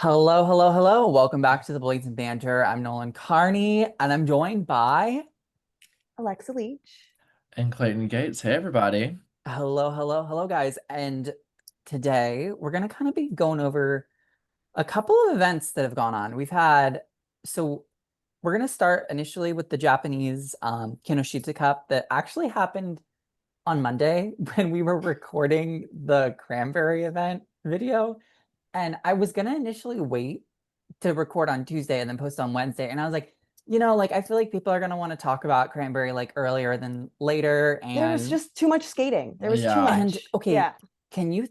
Hello, hello, hello. Welcome back to the Blades and Banter. I'm Nolan Carney, and I'm joined by Alexa Leach. And Clayton Gates. Hey, everybody. hello, hello, hello, guys. And today we're gonna kind of be going over a couple of events that have gone on. So we're gonna start initially with the Japanese Kinoshita Cup that actually happened on Monday when we were recording the Cranberry event video. And I was gonna initially wait to record on Tuesday and then post on Wednesday. And I was like, I feel like people are gonna want to talk about Cranberry like earlier than later. There was just too much skating. There was too Yeah. And much. okay, Yeah. can you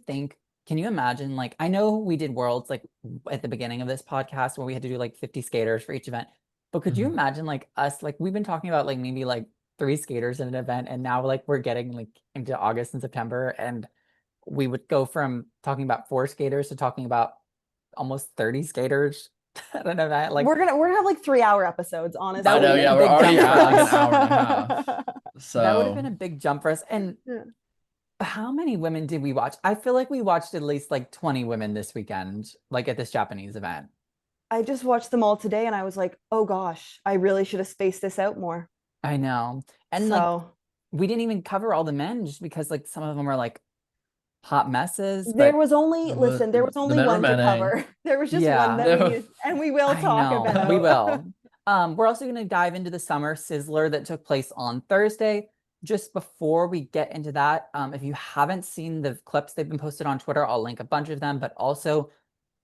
imagine, like, I know we did Worlds like at the beginning of this podcast where we had to do like 50 skaters for each event, but could you Mhm. imagine like us, like we've been talking about like maybe like three skaters in an event, and now like we're getting like into August and September, and we would go from talking about four skaters to talking about almost 30 skaters at an event. Like We're gonna have like 3 hour episodes, honestly. that I would know, have been yeah, a we're big already jump for at like an us. hour and a half. That would have been So, a big jump for us. And Yeah. how many women did we watch? I feel like we watched at least like 20 women this weekend, like at this Japanese event. I just watched them all today and I was like, oh gosh, I really should have spaced this out more. I know. And like So we didn't even cover all the men just because like some of them are like hot messes, there but was only, listen, there was the only men were one to menning. cover. There was just one yeah, that we No. needed, and we will I talk know. We about. will. We're also going to dive into the summer Sizzler that took place on Thursday. Just before we get into that, if you haven't seen the clips, they've been posted on Twitter. I'll link a bunch of them, but also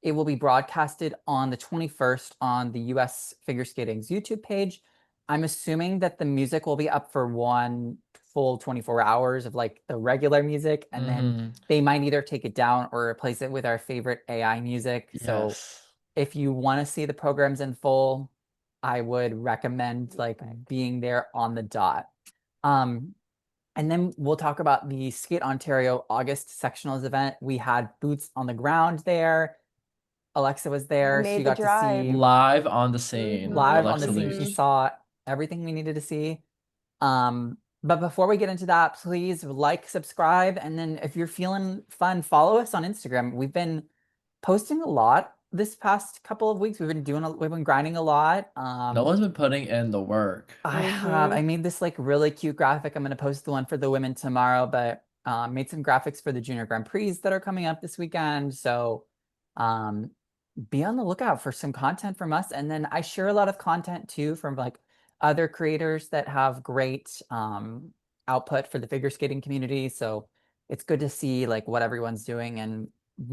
it will be broadcasted on the 21st on the US Figure Skating's YouTube page. I'm assuming that the music will be up for one full 24 hours of like the regular music, and then Hmm. they might either take it down or replace it with our favorite AI music. So Yes. if you want to see the programs in full, I would recommend like being there on the dot. Um, and then we'll talk about the Skate Ontario August sectionals event. We had boots on the ground there. Alexa was I there. She made the got to drive. see Live on the scene, live on the Alexa scene. She Leach. saw everything we needed to see. But before we get into that, please like, subscribe, and then if you're feeling fun, follow us on Instagram. We've been posting a lot this past couple of weeks. We've been grinding a lot. No one's been putting in the work. I made this like really cute graphic. I'm gonna post the one for the women tomorrow, but made some graphics for the Junior Grand Prix that are coming up this weekend. So um be on the lookout for some content from us. And then I share a lot of content too from like other creators that have great output for the figure skating community. So it's good to see like what everyone's doing and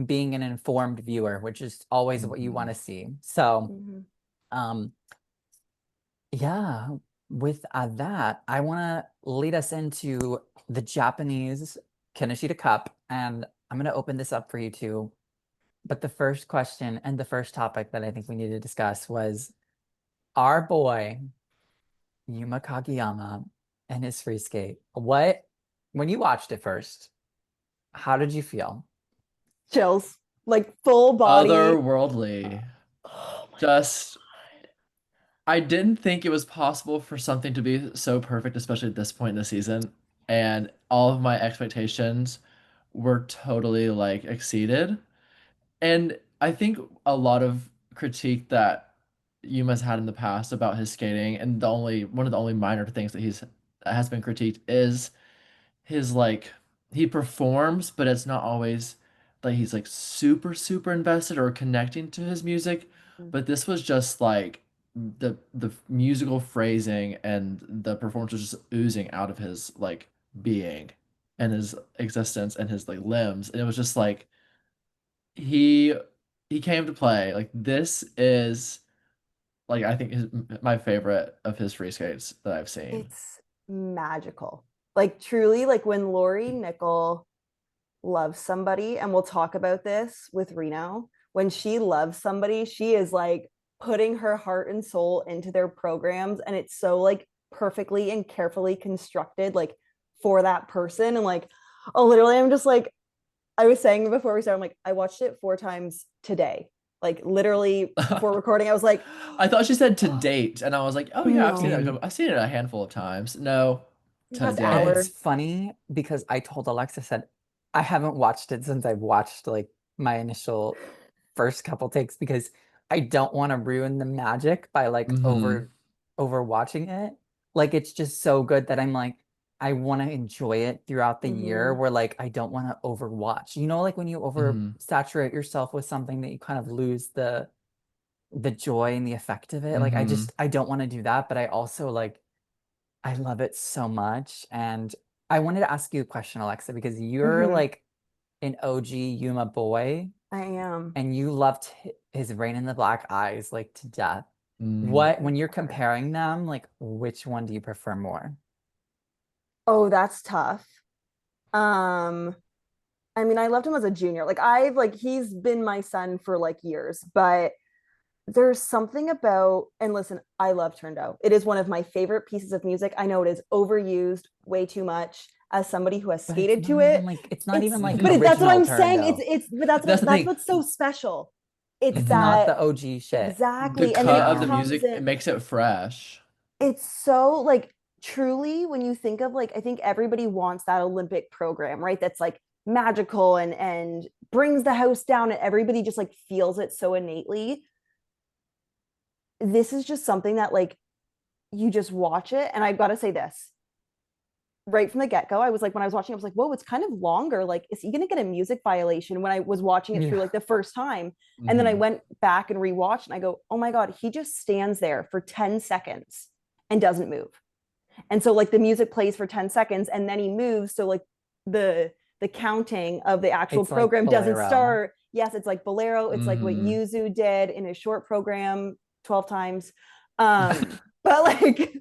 being an informed viewer, which is always what you want Mhm. to see. So Mhm. um yeah, with that, I want to lead us into the Japanese Kinoshita Cup, and I'm going to open this up for you too. But the first question and the first topic that I think we need to discuss was our boy Yuma Kagiyama and his free skate. When you watched it first, how did you feel? Chills, like full body. Otherworldly. Oh my Just, I didn't think it was possible for something to be so perfect, especially at this point in the season. And all of my expectations were totally like exceeded. And I think a lot of critique that Yuma's had in the past about his skating, and the only one of the only minor things that that has been critiqued is his like he performs, but it's not always like he's like super invested or connecting to his music. God. But this was just like the musical phrasing and the performance was just oozing out of his like being and his existence and his like limbs. And it was just like he he came to play. Like this is like I think my favorite of his free skates that I've seen. It's magical. Like truly, like when Lori Nichol loves somebody, and we'll talk about this with Reno, when she loves somebody, she is like putting her heart and soul into their programs, and it's so like perfectly and carefully constructed, like for that person. And like, oh, literally, I'm just like, I was saying before we started, I'm like, I watched it 4 times today. Like literally before recording, I was like, I thought she said to date, and I was like, oh yeah, I've seen it. no, I've seen it a handful of times. No, past And today. it's hour. funny because I told Alexa said I haven't watched it since I've watched like my initial first couple takes because I don't want to ruin the magic by like Mm-hmm. over watching it. Like it's just so good that I'm like I want to enjoy it throughout the year Mhm. where like I don't want to overwatch. You know, like when you Mm-hmm. oversaturate yourself with something that you kind of lose the joy and the effect of it. Like Mm-hmm. I don't want to do that, but I also like I love it so much. And I wanted to ask you a question, Alexa, because you're Mhm. like an OG Yuma boy I am. and you loved his Rain in the Black Eyes like to death. Mm. What, when you're Adore. comparing them, like which one do you prefer more? Oh, that's tough. Um, I mean, I loved him as a junior. Like I've like he's been my son for like years, but there's something about, and listen, I love Turned Out. It is one of my favorite pieces of music. I know it is overused way too much. As somebody who has But it's skated to not even it, like it's not even it's like but that's what original I'm turned saying. out. It's but that's That's what the that's thing. what's so special. It's It's Mm-hmm. not that the OG shit. The exactly, and then cut it of the Yeah. comes music, it in. makes it fresh. It's so like truly when you think of like I think everybody wants that Olympic program, right? That's like magical and brings the house down and everybody just like feels it so innately. This is just something that like you just watch it. And I've got to say this right from the get-go. I was like, when I was watching, I was like, whoa, it's kind of longer. Like, is he gonna get a music violation when I was watching it through Yeah. like the first time? And then I Mm-hmm. went back and rewatched and I go, oh my God, he just stands there for 10 seconds and doesn't move. And so like the music plays for 10 seconds and then he moves. So like the counting of the actual It's like program doesn't Bolero. start. Yes, it's like Bolero. It's like what Mm-hmm. Yuzu did in his short program 12 times. But like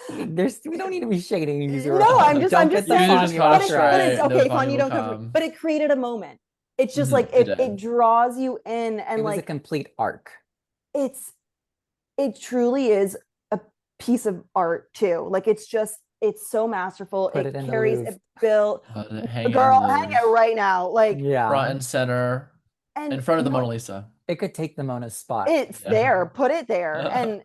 There's we don't need to be shading user or no, Fanyu. I'm Don't just get the You saying, just Fanyu caught but after but us. it's astray, and then okay, Vanya fine, you will don't come for me. come. But it created a moment. It's just Mm-hmm. like It it did. draws you in It and was a like complete arc. it's it truly is a piece of art too. Like it's so masterful. Put It it in the carries Louvre. a bill. Let it hang in the Girl, hang Louvre, it right now. Like front Yeah. and center, in and front of the Mona no, Lisa. It could take the Mona's spot. it's Yeah. there. Put it there. And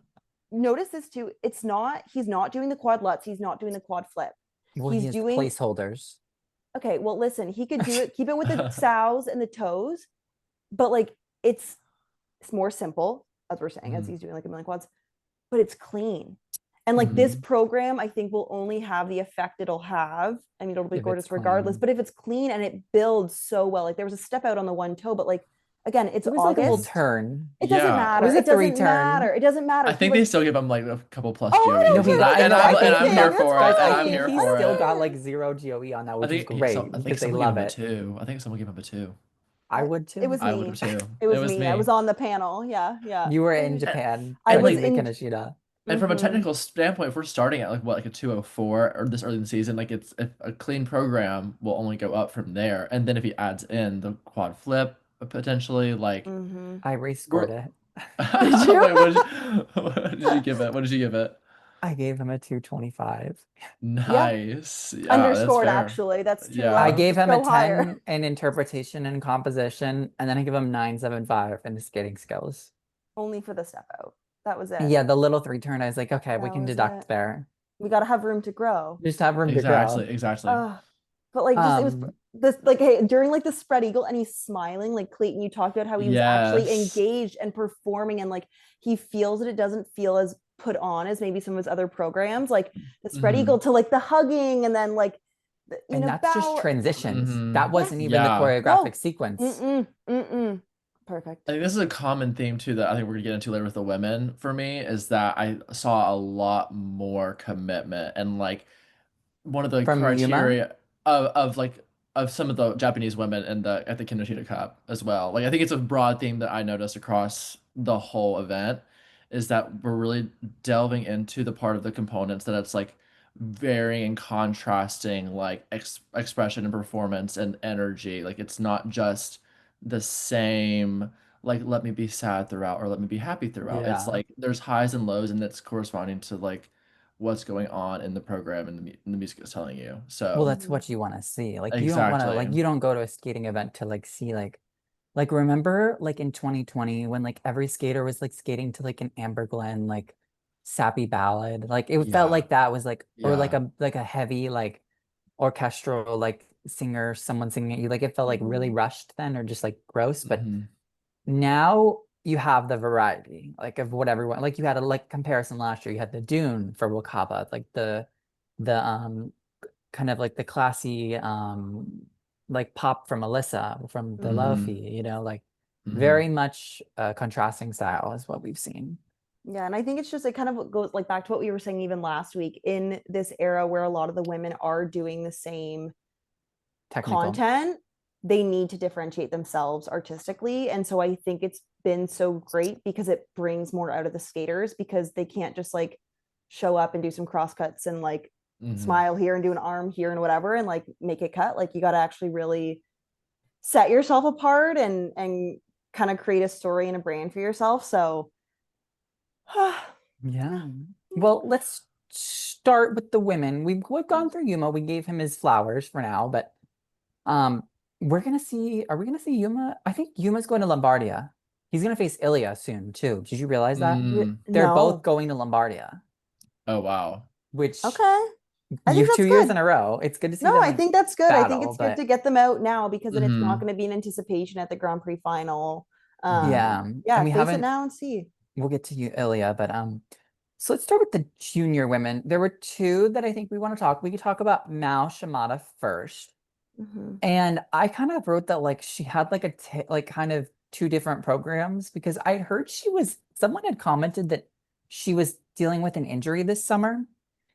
notice this too. It's not, he's not doing the quad lutz, he's not doing the quad flip. Well, he He's has doing placeholders. okay, well, listen, he could do it, keep it with the sows and the toes, but like it's more simple, as we're saying, as Mhm. he's doing like a million quads, but it's clean. And like this Mhm. program, I think will only have the effect it'll have. I mean, it'll be If it's gorgeous regardless, clean. but if it's clean and it builds so well, like there was a step out on the one toe, but like again, it's It was like a little August. turn. It doesn't Yeah, It was matter. a It three doesn't turn. matter. It doesn't matter. I He think they like, still give him like a couple plus oh, I No, don't GOE, he care. That's and I I'm think and I'm he here That's for it, guys, and I I'm fine. think here he I for don't still it. got care. like 0 GOE on that, I which is think so. great I think because they someone gave love him a it. two. I think someone gave him a two. I would It too. was I would have me. too. It It was was me. I me. was on the panel. Yeah, yeah. You were in And, Japan I and was watching like the in. Kinoshita. from a Mhm. technical standpoint, if we're starting at like what like a 204 or this early in the season, like it's a clean program will only go up from there. And then if he adds in the quad flip potentially, like Mhm. I we're rescored it. Did you? wait, what did you give it? What did you give it? I gave him a 225. Yeah. Nice. Yeah, that's Underscored fair. actually. That's too I Yeah. low. gave Just him a go higher. 10 in interpretation and composition, and then I give him 975 in his skating skills. Only for the step out. That was it. Yeah, the little three turn, I was like, okay, we That can was deduct it. there. We got to have room to grow. Just have room to Exactly, grow. exactly. Uh, but like just it was Um, this like hey during like the spread eagle and he's smiling like Clayton, you talked about how he was actually Yes. engaged and performing and like he feels that it doesn't feel as put on as maybe some of his other programs like the spread Hmm. eagle to like the hugging and then like and that's just bow. transitions. Hmm. That Yes. wasn't even the Yeah. choreographic No. sequence. Mm-mm. Perfect. I think this is a common theme too that I think we're gonna get into later with the women for me is that I saw a lot more commitment and like one of the From Yuma, criteria of like of some of the Japanese women in the at the Kinoshita Cup as well. Like I think it's a broad theme that I noticed across the whole event is that we're really delving into the part of the components that it's like varying and contrasting like expression and performance and energy. Like it's not just the same like let me be sad throughout or let me be happy throughout. It's yeah. like there's highs and lows and that's corresponding to like what's going on in the program and the music is telling you. Well, So that's Mhm. what you want to see. Like you don't want to exactly. like you don't go to a skating event to like see like remember like in 2020 when like every skater was like skating to like an Amber Glen like sappy ballad. Like it felt Yeah. like that was like or Yeah. like a heavy like orchestral like singer someone singing at you like it felt like really Mhm. rushed then or just like gross, but Hmm. now you have the variety, like of what everyone like you had a like comparison last year. You had the Dune for Wakaba, like the kind of like the classy like pop from Alyssa from the Mhm. Lofi, like Hmm. very much contrasting style is what we've seen. Yeah, and I think it's just it kind of goes like back to what we were saying even last week in this era where a lot of the women are doing the same Technical. content, they need to differentiate themselves artistically. And so I think it's been so great because it brings more out of the skaters because they can't just like show up and do some cross cuts and like Hmm. smile here and do an arm here and whatever and like make it cut. Like you got to actually really set yourself apart and kind of create a story and a brand for yourself. So Yeah. Well, let's start with the women. We've gone through Yuma. We gave him his flowers for now, but um are we gonna see Yuma? I think Yuma's going to Lombardia. He's gonna face Ilya soon too. Did you realize that? Mm. They're both no. going to Lombardia, Oh wow. which Okay. I think you that's 2 years good. in a row. It's good to see No, I them think that's good. I think battle, it's good to but get them out now because then it's not Hmm. going to be an anticipation at the Grand Prix final. Hmm. yeah. And Yeah, we face it haven't now and see. we'll get to you, Ilya, but so let's start with the junior women. There were two that I think we want to talk. We could talk about Mao Shimada first. Hmm. And I kind of wrote that like she had like like kind of two different programs because I heard someone had commented that she was dealing with an injury this summer.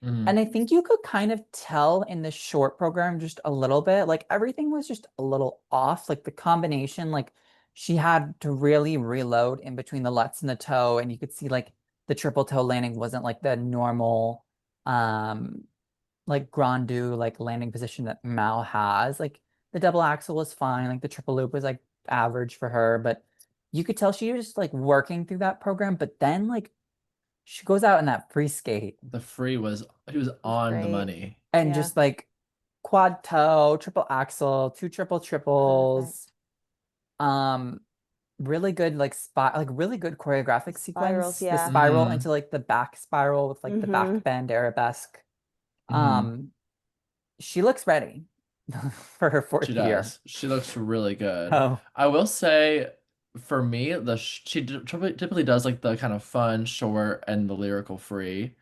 And Hmm. I think you could kind of tell in the short program just a little bit, like everything was just a little off. Like the combination, like she had to really reload in between the lutz and the toe, and you could see like the triple toe landing wasn't like the normal um like grand do like landing position that Mal has. Like the double axel was fine, like the triple loop was like average for her, but you could tell she was just like working through that program. But then like she goes out in that free skate The free was he was It's on the great. money. and Yeah, just like quad toe, triple axel, two triple perfect. triples. Um, really good like really good choreographic Spirals, sequence. The yeah. spiral Hmm. into like the back spiral with like the Hmm. back bend arabesque. Hmm. Um, she looks ready for her She fourth year. does. She looks really good. Oh, I will say, for me, typically does like the kind of fun short and the lyrical free.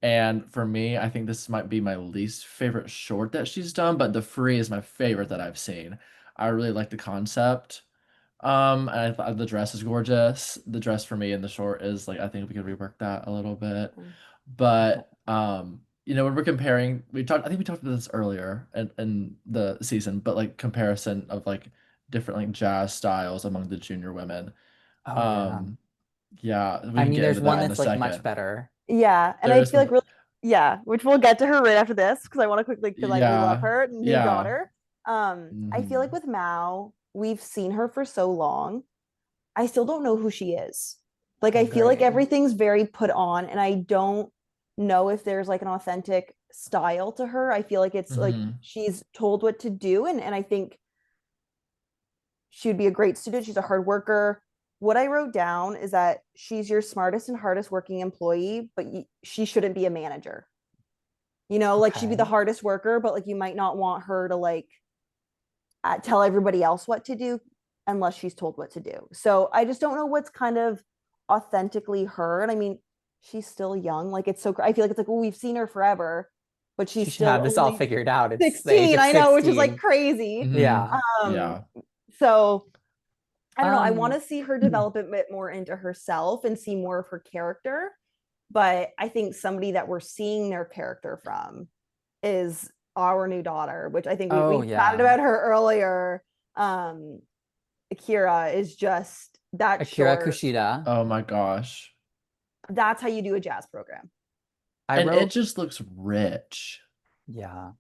And for me, I think this might be my least favorite short that she's done, but the free is my favorite that I've seen. I really like the concept. And I thought the dress is gorgeous. The dress for me in the short is like I think we could rework that a little bit. But when we're comparing, I think we talked about this earlier in the season, but like comparison of like different like jazz styles among the junior women. oh yeah. Um, yeah, we I can mean, get there's into one that in a that's like much second. better. Yeah, and There I is feel like one. really, yeah, which we'll get to her right after this because I want to quickly because like we love Yeah, her new yeah. daughter. I feel like Hmm. with Mao, we've seen her for so long. I still don't know who she is. Like I I feel like agree. everything's very put on, and I don't know if there's like an authentic style to her. I feel like it's like Hmm. she's told what to do, and I think she would be a great student. She's a hard worker. What I wrote down is that she's your smartest and hardest working employee, but she shouldn't be a manager. Like she'd be the Okay. hardest worker, but like you might not want her to like tell everybody else what to do unless she's told what to do. So I just don't know what's kind of authentically her. And I mean, she's still young. Like it's so, I feel like it's like, well, we've seen her forever, but She she's should still have this all only figured out. It's the age 16. of I know, which is like 16. crazy. Hmm. Yeah. Um, Yeah. so I don't know. I want Um, to see her develop a bit more into herself and see more of her character. But I think somebody that we're seeing their character from is our new daughter, which I think we oh chatted yeah. about her earlier. Um, Akira is just that Akira short. Kushida. Oh my gosh. That's how you do a jazz program. I And it wrote, just looks rich. yeah.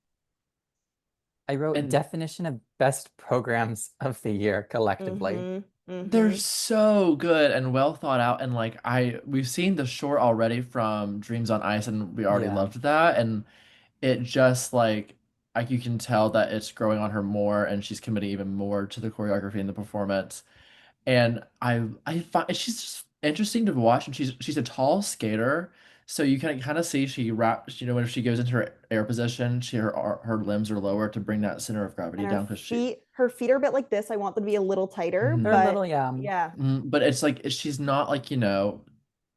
I wrote And definition of best programs of the year collectively. Mm-hmm. they're Mm-hmm. so good and well thought out. And like we've seen the short already from Dreams on Ice, and we already Yeah. loved that. And it just like you can tell that it's growing on her more, and she's committing even more to the choreography and the performance. And I find she's just interesting to watch, and she's a tall skater, So you can kind of see she wraps, when she goes into her air position, her limbs are lower to bring that center of gravity And down because she. her feet are a bit like this. I want them to be a little tighter, They're a Mhm. but little, yeah. yeah. But it's like she's not like,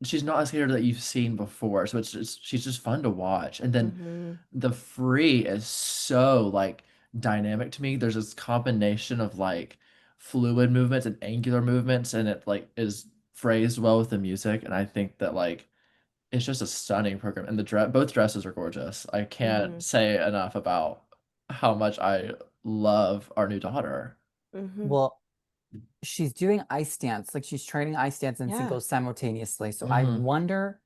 she's not a skater that you've seen before. So she's just fun to watch. And then Hmm. the free is so like dynamic to me. There's this combination of like fluid movements and angular movements, and it like is phrased well with the music. And I think that like it's just a stunning program. And both dresses are gorgeous. I can't Hmm. say enough about how much I love our new daughter. Hmm. Well, she's doing ice dance, like she's training ice dance and Yeah. singles simultaneously. So I Hmm. wonder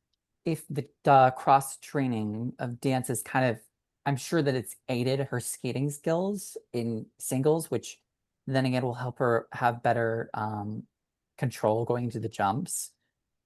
if the cross training of dance is kind of, I'm sure that it's aided her skating skills in singles, which then again will help her have better control going into the jumps.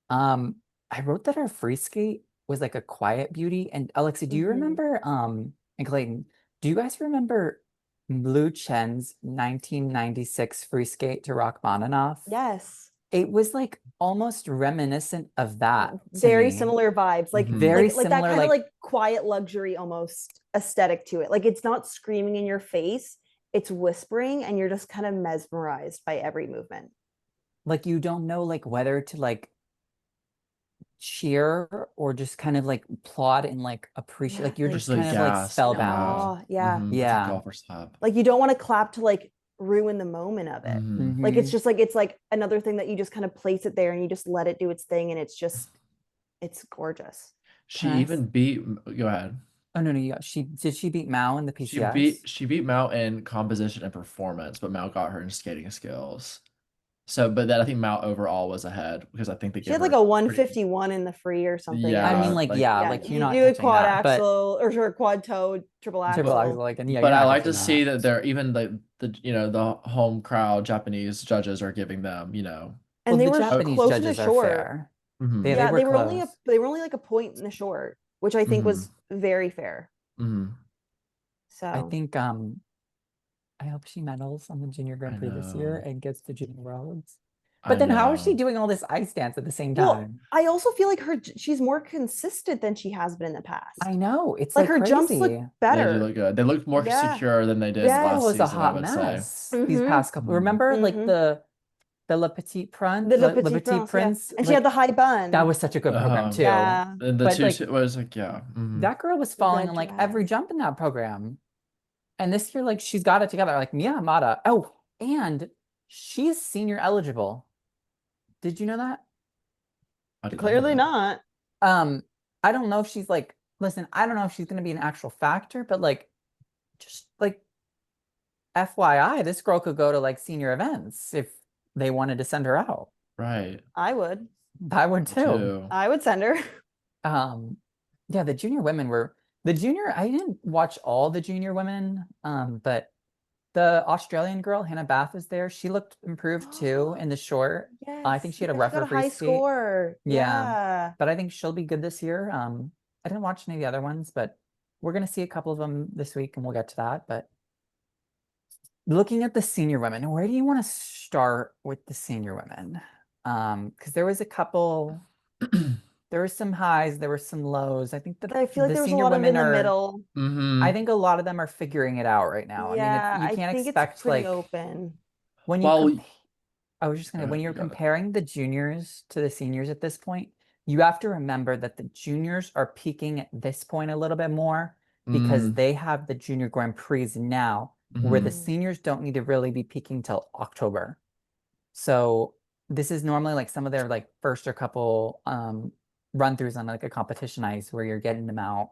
Um, I wrote that her free skate was like a quiet beauty. And Alexa, do you Hmm. remember, and Clayton, do you guys remember Blue Chen's 1996 free skate to Rachmaninoff? Yes. It was like almost reminiscent of that to Very me. similar vibes. Hmm. Very Like that similar, kind of like like quiet luxury almost aesthetic to it. Like it's not screaming in your face. It's whispering and you're just kind of mesmerized by every movement. you don't know like whether to like cheer or just kind of like plot and like appreciate, Yeah, like you're like Just just like kind of like gasp. in Yeah. spellbound. awe. Yeah. It's a Yeah. golfer's hop. Like you don't want to clap to like ruin the moment of it. Hmm. Like it's Hmm. just like it's like another thing that you just kind of place it there and you just let it do its thing and it's gorgeous. She Can I ask? even beat. Go ahead. Oh no, no, did she beat Mao in the She PCS? beat she beat Mao in composition and performance, but Mao got her in skating skills. So, but then I think Mao overall was ahead because I think they She gave had like her a pretty. 151 in the free or something. I mean, Yeah, like, like. yeah, Yeah, like you're you not do a touching quad that, but axle or quad toe, triple triple But axel, axle. like, and yeah, but you're I not like to touching see that. that they're even the home crowd Japanese judges are giving them, Well, And they the were Japanese close in the judges are short. fair. hmm They Yeah, were close. they were only like a point in the short, which I think hmm was very fair. hmm I So think I hope she medals on the Junior I Grand Prix this year know. and gets to Junior Worlds. But I then how is she know. doing all this ice dance at the same well, time? I also feel like she's more consistent than she has been in the past. I know, it's Like like her jumps look crazy. They do better. look good. They look more Yeah. secure than they did School last Yes. was a season, I hot would say. mess these Mm-hmm. past couple. Mhm. Remember like Mm-hmm. the Le Petit Prince, The Le Le Petit Petit Prince, yeah. Prince, And she had the like high that bun. was such a good program too. Yeah. And the But two like was like, yeah. that girl was The falling red on like every dress. jump in that program. And this year, like she's got it together. Like Mia Hamada. Oh, and she's senior eligible. Did you know that? I did not know Clearly that. not. Um, I don't know if she's like, listen, I don't know if she's gonna be an actual factor, but like just like FYI, this girl could go to like senior events if they wanted to send her out. Right. I would. I would Me too. too. I would send her. Um, yeah, the junior women were the junior. I didn't watch all the junior women, but the Australian girl, Hannah Bath, was there. She looked improved too in the short. I think Yes. she had a Yeah, she got rougher a free high skate. score. Yeah, Yeah. but I think she'll be good this year. I didn't watch any of the other ones, but we're gonna see a couple of them this week, and we'll get to that. But looking at the senior women, where do you want to start with the senior women? Because there was a couple, there were some highs, there were some lows. I think that I feel like the there was a senior lot of women in the are, middle. I hmm think a lot of them are figuring it out right now. I mean, it's Yeah, you I can't think it's expect pretty like open. when you Well, compare, I was just gonna, when you you're got it. comparing the juniors to the seniors at this point, you have to remember that the juniors are peaking at this point a little bit more because Mm, they have the junior Grand Prix now, where the hmm Mm. seniors don't need to really be peaking till October. So this is normally like some of their like first or couple run throughs on like a competition ice where you're getting them out,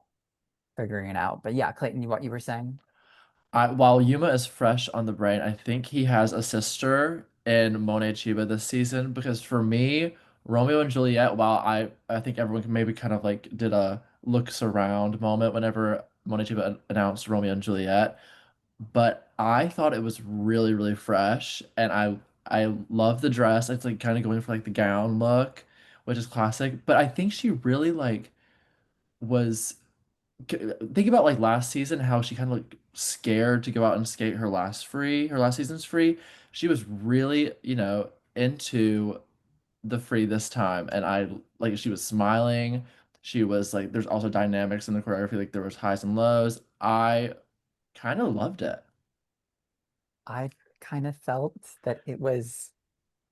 figuring it out. But yeah, Clayton, what you were saying? While Yuma is fresh on the brain, I think he has a sister in Mone Chiba this season because for me, Romeo and Juliet, while I think everyone maybe kind of like did a looks around moment whenever Mone Chiba announced Romeo and Juliet, but I thought it was really, really fresh and I love the dress. It's like kind of going for like the gown look, which is classic, but I think she really like was think about like last season how she kind of like scared to go out and skate her last season's free. She was really, into the free this time and I like she was smiling. She was like, there's also dynamics in the choreography, like there was highs and lows. I kind of loved it. I kind of felt that it was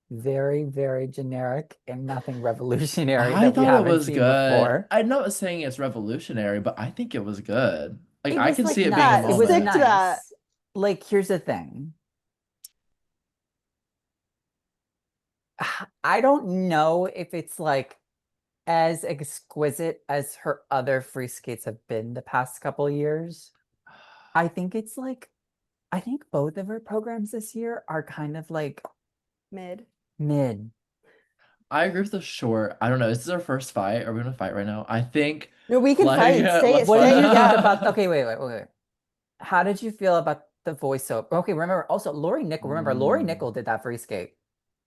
very, very generic and nothing revolutionary I that we thought it haven't was seen good. before. I'm not saying it's revolutionary, but I think it was good. Like It I was can like see it being a that. It was Stick moment. to that. nice. Like, here's the thing. I don't know if it's like as exquisite as her other free skates have been the past couple years. I think it's like, I think both of her programs this year are kind of like Mid. mid. I agree with the short. I don't know. Is this our first fight? Are we gonna fight right now? I think No, we can like fight. Say it. let's What did Say you it. think Yeah. about? Okay, wait. How did you feel about the voiceover? Okay, remember also Lori Nichol. Remember Lori Nichol did that free skate.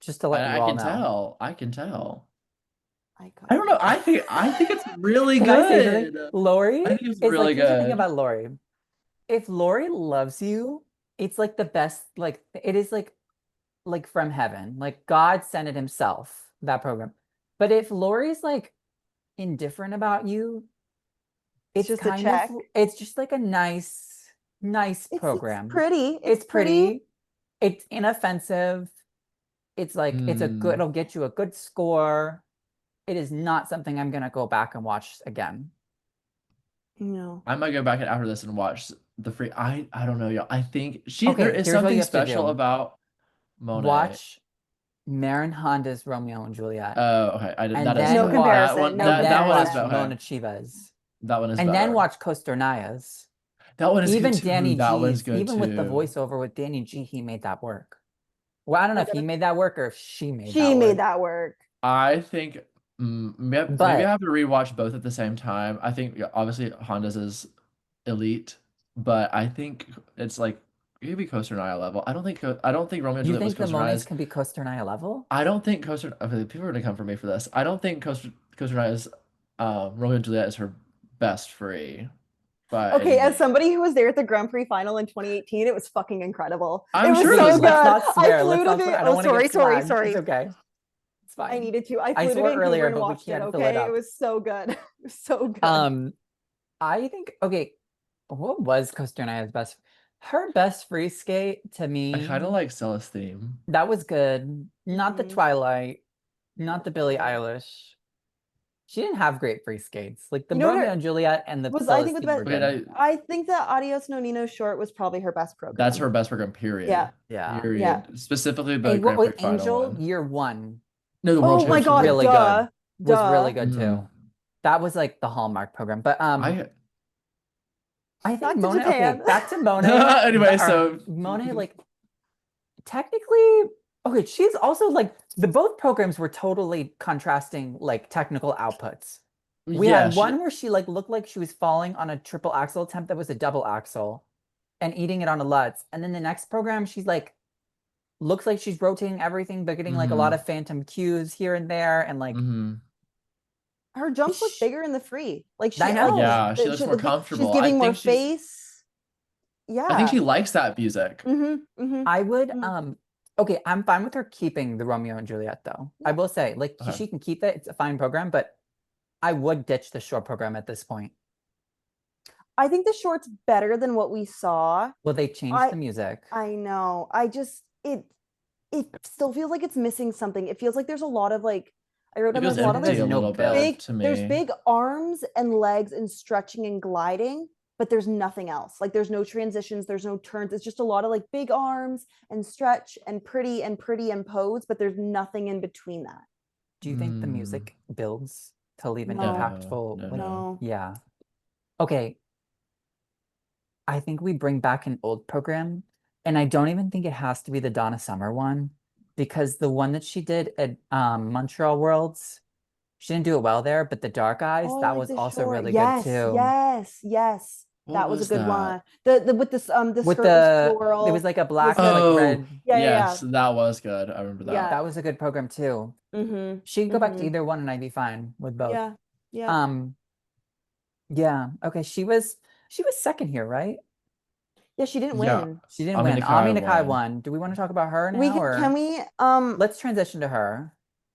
Just to let you I all can know. tell. I can tell. Icon. I don't know. I think it's really Can I say something? good. Lori I think it's is like, really here's the thing good. about Lori. If Lori loves you, it's like the best, like it is like from heaven. Like God sent it himself, that program. But if Lori's like indifferent about you, It's it's just a kind of check. it's just like a nice It's program. pretty. It's pretty. It's inoffensive. It's like it's a good, Hmm. it'll get you a good score. It is not something I'm gonna go back and watch again. No. I might go back after this and watch the free. I don't know, y'all. I think there Okay, is here's what you something have to special do. about Monet. Watch Marin Honda's Romeo and Juliet. Oh, okay. And That is No then fair. watch That comparison. one No and that then one is watch better. comparison. Okay. Mona Chiba's. That one is And then better. watch Kosternaya's. That one is good Even too. Danny That one's G's, good even with the too. voiceover with Danny G, he made that work. Well, I don't know Like if he made that work or if she made she that made work. that work. I think maybe I But have to rewatch both at the same time. I think yeah, obviously Honda's is elite, but I think it's like maybe Coaster Nile level. I don't think Romeo and you Juliet was think the Coaster Mones Nile's. can be Kosternaya level? I don't think Coaster. Okay, people are gonna come for me for this. I don't think Coaster Nile's Romeo and Juliet is her best free by any Okay, as means. somebody who was there at the Grand Prix final in 2018, it was fucking incredible. It I'm was sure it Okay, so was. good. let's not I swear. flew Let's to not swear. the I oh don't want to sorry, get sorry, flagged. It's sorry. okay. It's I fine. needed to. I I flew to swore Vancouver earlier, and but we watched it, can't fill it okay? It up. was so good. It was so good. I think okay, what was Kosternaya's best? Her best free skate to I me, kind of like Stella's theme. that was good. Not the Mhm. Twilight, not the Billie Eilish. She didn't have great free skates. Like the You know what Romeo and Juliet and the was I think with Celestine the were best Okay, good. I think that Adios No Nino short was probably her best that's program. her best program. Period. Yeah. Yeah. Yeah. Specifically the And what Grand with Prix final Angel, one. year one No, the World Oh my was Championship god, one. really good. duh. Was really Duh. good too. Mhm. That was like the hallmark program. But I think Back to Monet, okay, Japan. back to Monet. Anyway, so Monet, like technically, okay, she's also like the both programs were totally contrasting like technical outputs. We yeah, had one where she like looked like she was falling on a triple axel attempt that was a double axel and eating it on a Lutz. And then the next program, she's like looks like she's rotating everything, but getting like a lot hmm of phantom cues here and there, and like hmm Her jumps look sh- bigger in the free. Like I she like know. Yeah, she looks more she's comfortable. giving more face. I think Yeah. she likes that music. Mm-hmm. I would Mm. okay, I'm fine with her keeping the Romeo and Juliet though. I Yeah. will say, like Okay. she can keep it, it's a fine program, but I would ditch the short program at this point. I think the short's better than what we saw. Well, they changed the music. I know. I just it still feels like it's missing something. It feels like there's a lot of like I wrote It down feels there's a lot of There's like empty a no little build. bit to there's me. big arms and legs and stretching and gliding, but there's nothing else. Like there's no transitions, there's no turns. It's just a lot of like big arms and stretch and pretty and pose, but there's nothing in between that. Do you think the music builds to leave an No. impactful No, like No. yeah. Okay. I think we bring back an old program, and I don't even think it has to be the Donna Summer one, because the one that she did at Montreal Worlds, she didn't do it well there, but the Dark Eyes, Oh, I that like was the also short. really good Yes, too. yes. What That was a was good that? one. The with this the With skirt was it floral. was like a It was black with the like Oh, red. yeah. yes, that was good. I remember Yeah. that. That was a good program too. Mm-hmm. She could go back to Mm-hmm. either one and I'd be fine with both. Yeah. Yeah. Yeah. Okay, she was second here, right? Yeah, she didn't Yeah. win. She didn't Ami win. Ami Nakai Nakai won. won. Do we want to talk about her We now can or we let's transition to her?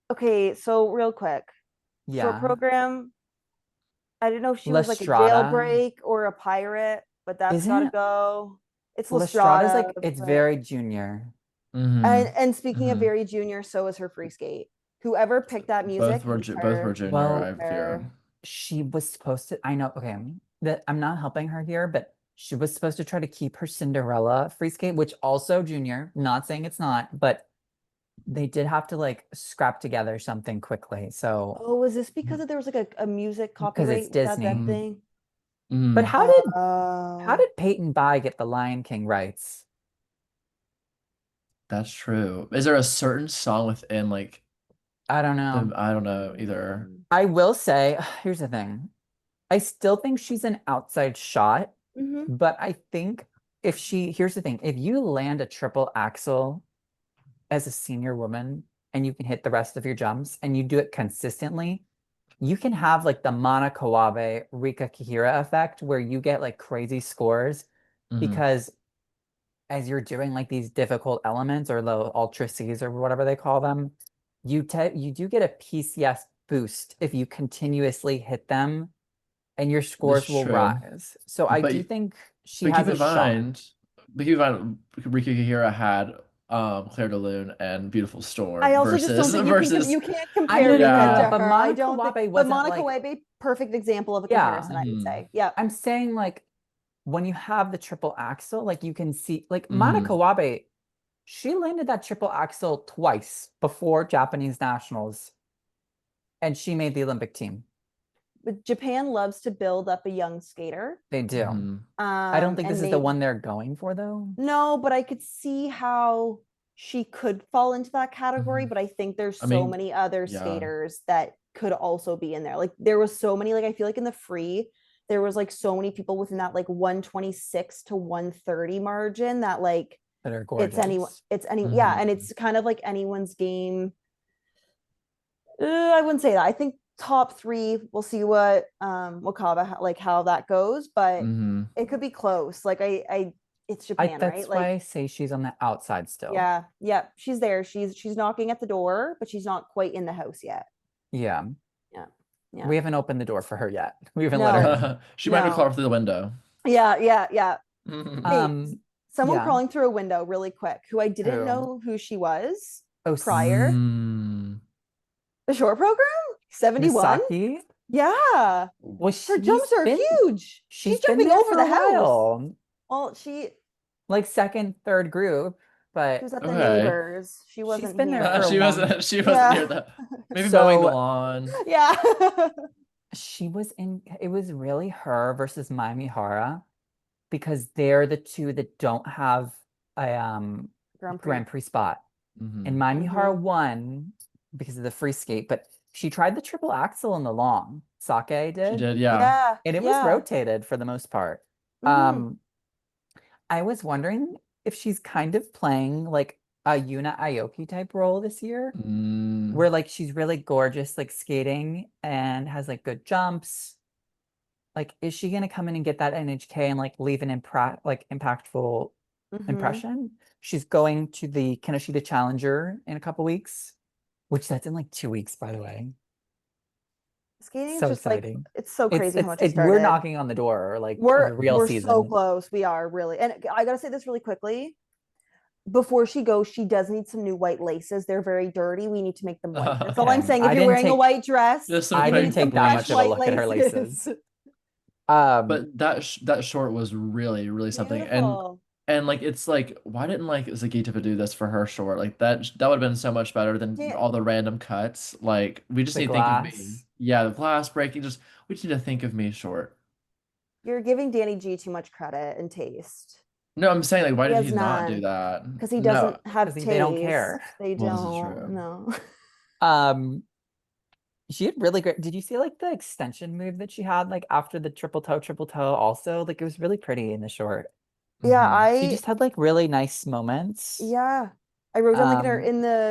okay, so real quick. Short Yeah. program. I don't know if she was like a Lestrada. jailbreak or a pirate, but that's got to Isn't go. It's Lestrada's Lestrada, like it's but very junior. Mm-hmm. and speaking of Mm-hmm. very junior, so is her free skate. Whoever picked that music, Both were fair, junior, Well, I fair. fear. she was supposed to, I know, okay, that I'm not helping her here, but she was supposed to try to keep her Cinderella free skate, which also junior, not saying it's not, but they did have to like scrap together something quickly. So, Oh, was this because there was like a music because it's copyright? Was that Disney. thing? But Mm-hmm. how Oh, did Peyton Bai get the Lion King rights? That's true. Is there a certain song within like I don't know. I don't know either. I will say, here's the thing. I still think she's an outside shot, mm-hmm. but I think here's the thing, if you land a triple axel as a senior woman and you can hit the rest of your jumps and you do it consistently, you can have like the Mana Kawabe Rika Kihira effect where you get like crazy scores Mm-hmm. because as you're doing like these difficult elements or the ultra Cs or whatever they call them, you do get a PCS boost if you continuously hit them and your That's scores will true. rise. So I But do think she but keep has a in shot. mind, but keep in mind, Rika Kihira had Claire de Lune and Beautiful I Storm also just don't versus think versus you can't I compare know, no, no, Rika no, to no, yeah. but her. I Monica don't think, Wabe but wasn't Monica like, Webe, perfect example of a yeah. comparison, I would Mm-hmm. say. Yeah. I'm saying like when you have the triple axel, like you can see like Monica Mm-hmm. Wabe, she landed that triple axel twice before Japanese nationals, and she made the Olympic team. But Japan loves to build up a young skater. They do. Mm-hmm. I don't think this And is the maybe one they're going for though. no, but I could see how she could fall into that Mm-hmm. category. But I think there's I so mean, many other yeah. skaters that could also be in there. Like there was so many, like I feel like in the free, there was like so many people within that like 126 to 130 margin that like That are gorgeous. it's any yeah, and Mm-hmm. it's kind of like anyone's game. I wouldn't say that. I think top three. We'll see what Wakaba like how that goes, but Mm-hmm. it could be close. Like it's I Japan, right? that's why I Like say she's on the outside still. yeah, yeah, she's there. She's knocking at the door, but she's not quite in the house yet. Yeah. Yeah, yeah. We haven't opened the door for her yet. We haven't let her No, in. She might be no. crawling through the window. Yeah, yeah, yeah. Mm-hmm. Hey, someone Yeah. crawling through a window really quick who I didn't Who? know who she was Oh, prior. Mm. The short program, 71. Misaki? Yeah, Well, her jumps are huge. she's She's been jumping there over for the a house. while. Well, she Like second, third group, She but was at the Okay. neighbors. She she's wasn't been there for here. a long. She wasn't Yeah. near the maybe mowing the So lawn. Yeah. she was in, it was really her versus Mai Mihara because they're the two that don't have a Grand Prix. Grand Prix spot. Mm-hmm. And Mai Mihara Mhm. won because of the free skate, but she tried the triple axel in the long. Sake She did, did, yeah. Yeah. and it was Yeah. rotated for the most part. Mhm. I was wondering if she's kind of playing like a Yuna Aoki type role this year, Mm. where like she's really gorgeous, like skating and has like good jumps. Like, is she gonna come in and get that NHK and like leave an impactful Mhm. impression? She's going to the Kinoshita Challenger in a couple weeks, which that's in like 2 weeks, by the way. Skating is So just like exciting. it's so crazy how much it We're started. knocking on the door like of the real We're so season. close. We are really. And I got to say this really quickly. Before she goes, she does need some new white laces. They're very dirty. We need to make them white. That's all I'm Okay. saying. If you're wearing a white dress, Just some I you didn't quick need some take that fresh much of a bleach. white look at her laces. laces. Um, But that short was really, really something. Beautiful. And like it's like why didn't like Zagitova do this for her short? Like that would have been so much better than Dan- all the random cuts. Like we just the need to think of me. glass. Yeah, the glass breaking, just we just need to think of me short. You're giving Danny G too much credit and taste. No, I'm saying like why He did has he not do none that? because he No, doesn't have Because they don't care. taste. They well this is don't true. know. Um, she had really great. Did you see like the extension move that she had like after the triple toe also? Like it was really pretty in the short. Yeah, Hmm. She just had like really nice moments. yeah. I wrote down like in her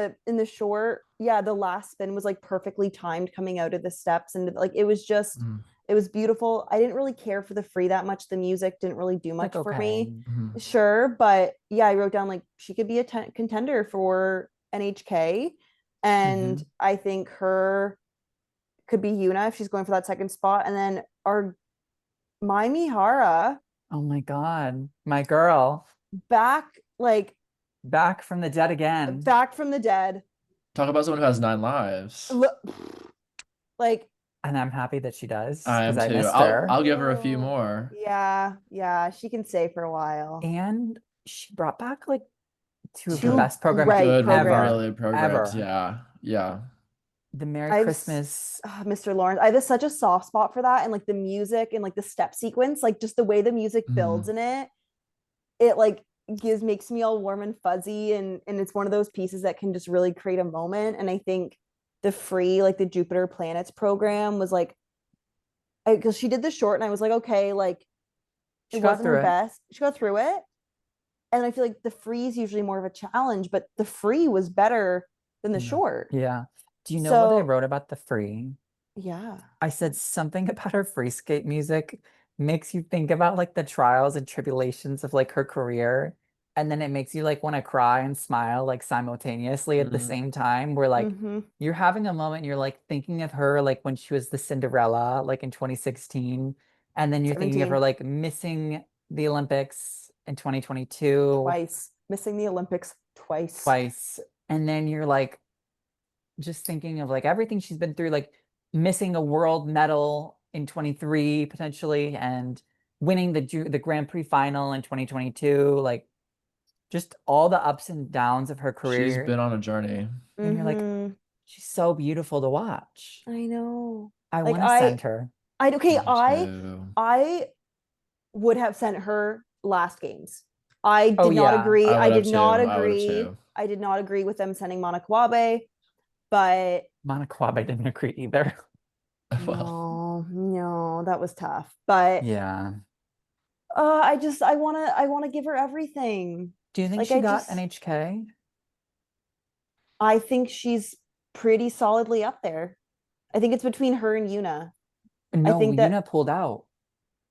Um, in the short, yeah, the last spin was like perfectly timed coming out of the steps and like it was just Hmm. it was beautiful. I didn't really care for the free that much. The music didn't really do like much for okay. me. Hmm. Sure, but yeah, I wrote down like she could be a contender for NHK and Hmm. I think her could be Yuna if she's going for that second spot. And then our Mai Mihara Oh my God. My girl. back, like Back from the dead again. back from the dead. Talk about someone who has 9 lives. Like, And I'm happy that she does I am because I too. missed I'll her. give her a few more. yeah, she can stay for a while. And she brought back like two of the Two best programs great Good, programs. really programs. ever. Yeah. The Merry I've Christmas. Mr. Lawrence. I have such a soft spot for that, and like the music and like the step sequence, like just the way the music builds in it. It like makes me all warm and fuzzy, and it's one of those pieces that can just really create a moment. And I think the free, like the Jupiter Planets program was like, because she did the short, and I was like, okay, like She it got wasn't her through it. best. She got through it, and I feel like the free is usually more of a challenge, but the free was better than the short. Yeah. Do you know what I So wrote about the free? yeah, I said something about her free skate music makes you think about like the trials and tribulations of like her career. And then it makes you like want to cry and smile like simultaneously at the same time. Where like you're having a moment, you're like thinking of her like when she was the Cinderella, like in 2016. And then you're thinking of her 17 like missing the Olympics in 2022 twice, missing the Olympics twice. twice. And then you're like just thinking of like everything she's been through, like missing a world medal in 23 potentially, and winning the Grand Prix final in 2022, like just all the ups and downs of her She's career. been on a journey. And you're like, she's so beautiful to watch. I know. I Like want to send her. I would have sent her last games. I Oh did not yeah. agree. I I would have did too. not I would have agree. too. I did not agree with them sending Mona Kawabe, but Mona Kawabe didn't agree either. Well, no, that was tough. But Yeah. I wanna give her everything. Do you think Like she got NHK? I think she's pretty solidly up there. I think it's between her and Yuna. I No, think that Yuna pulled out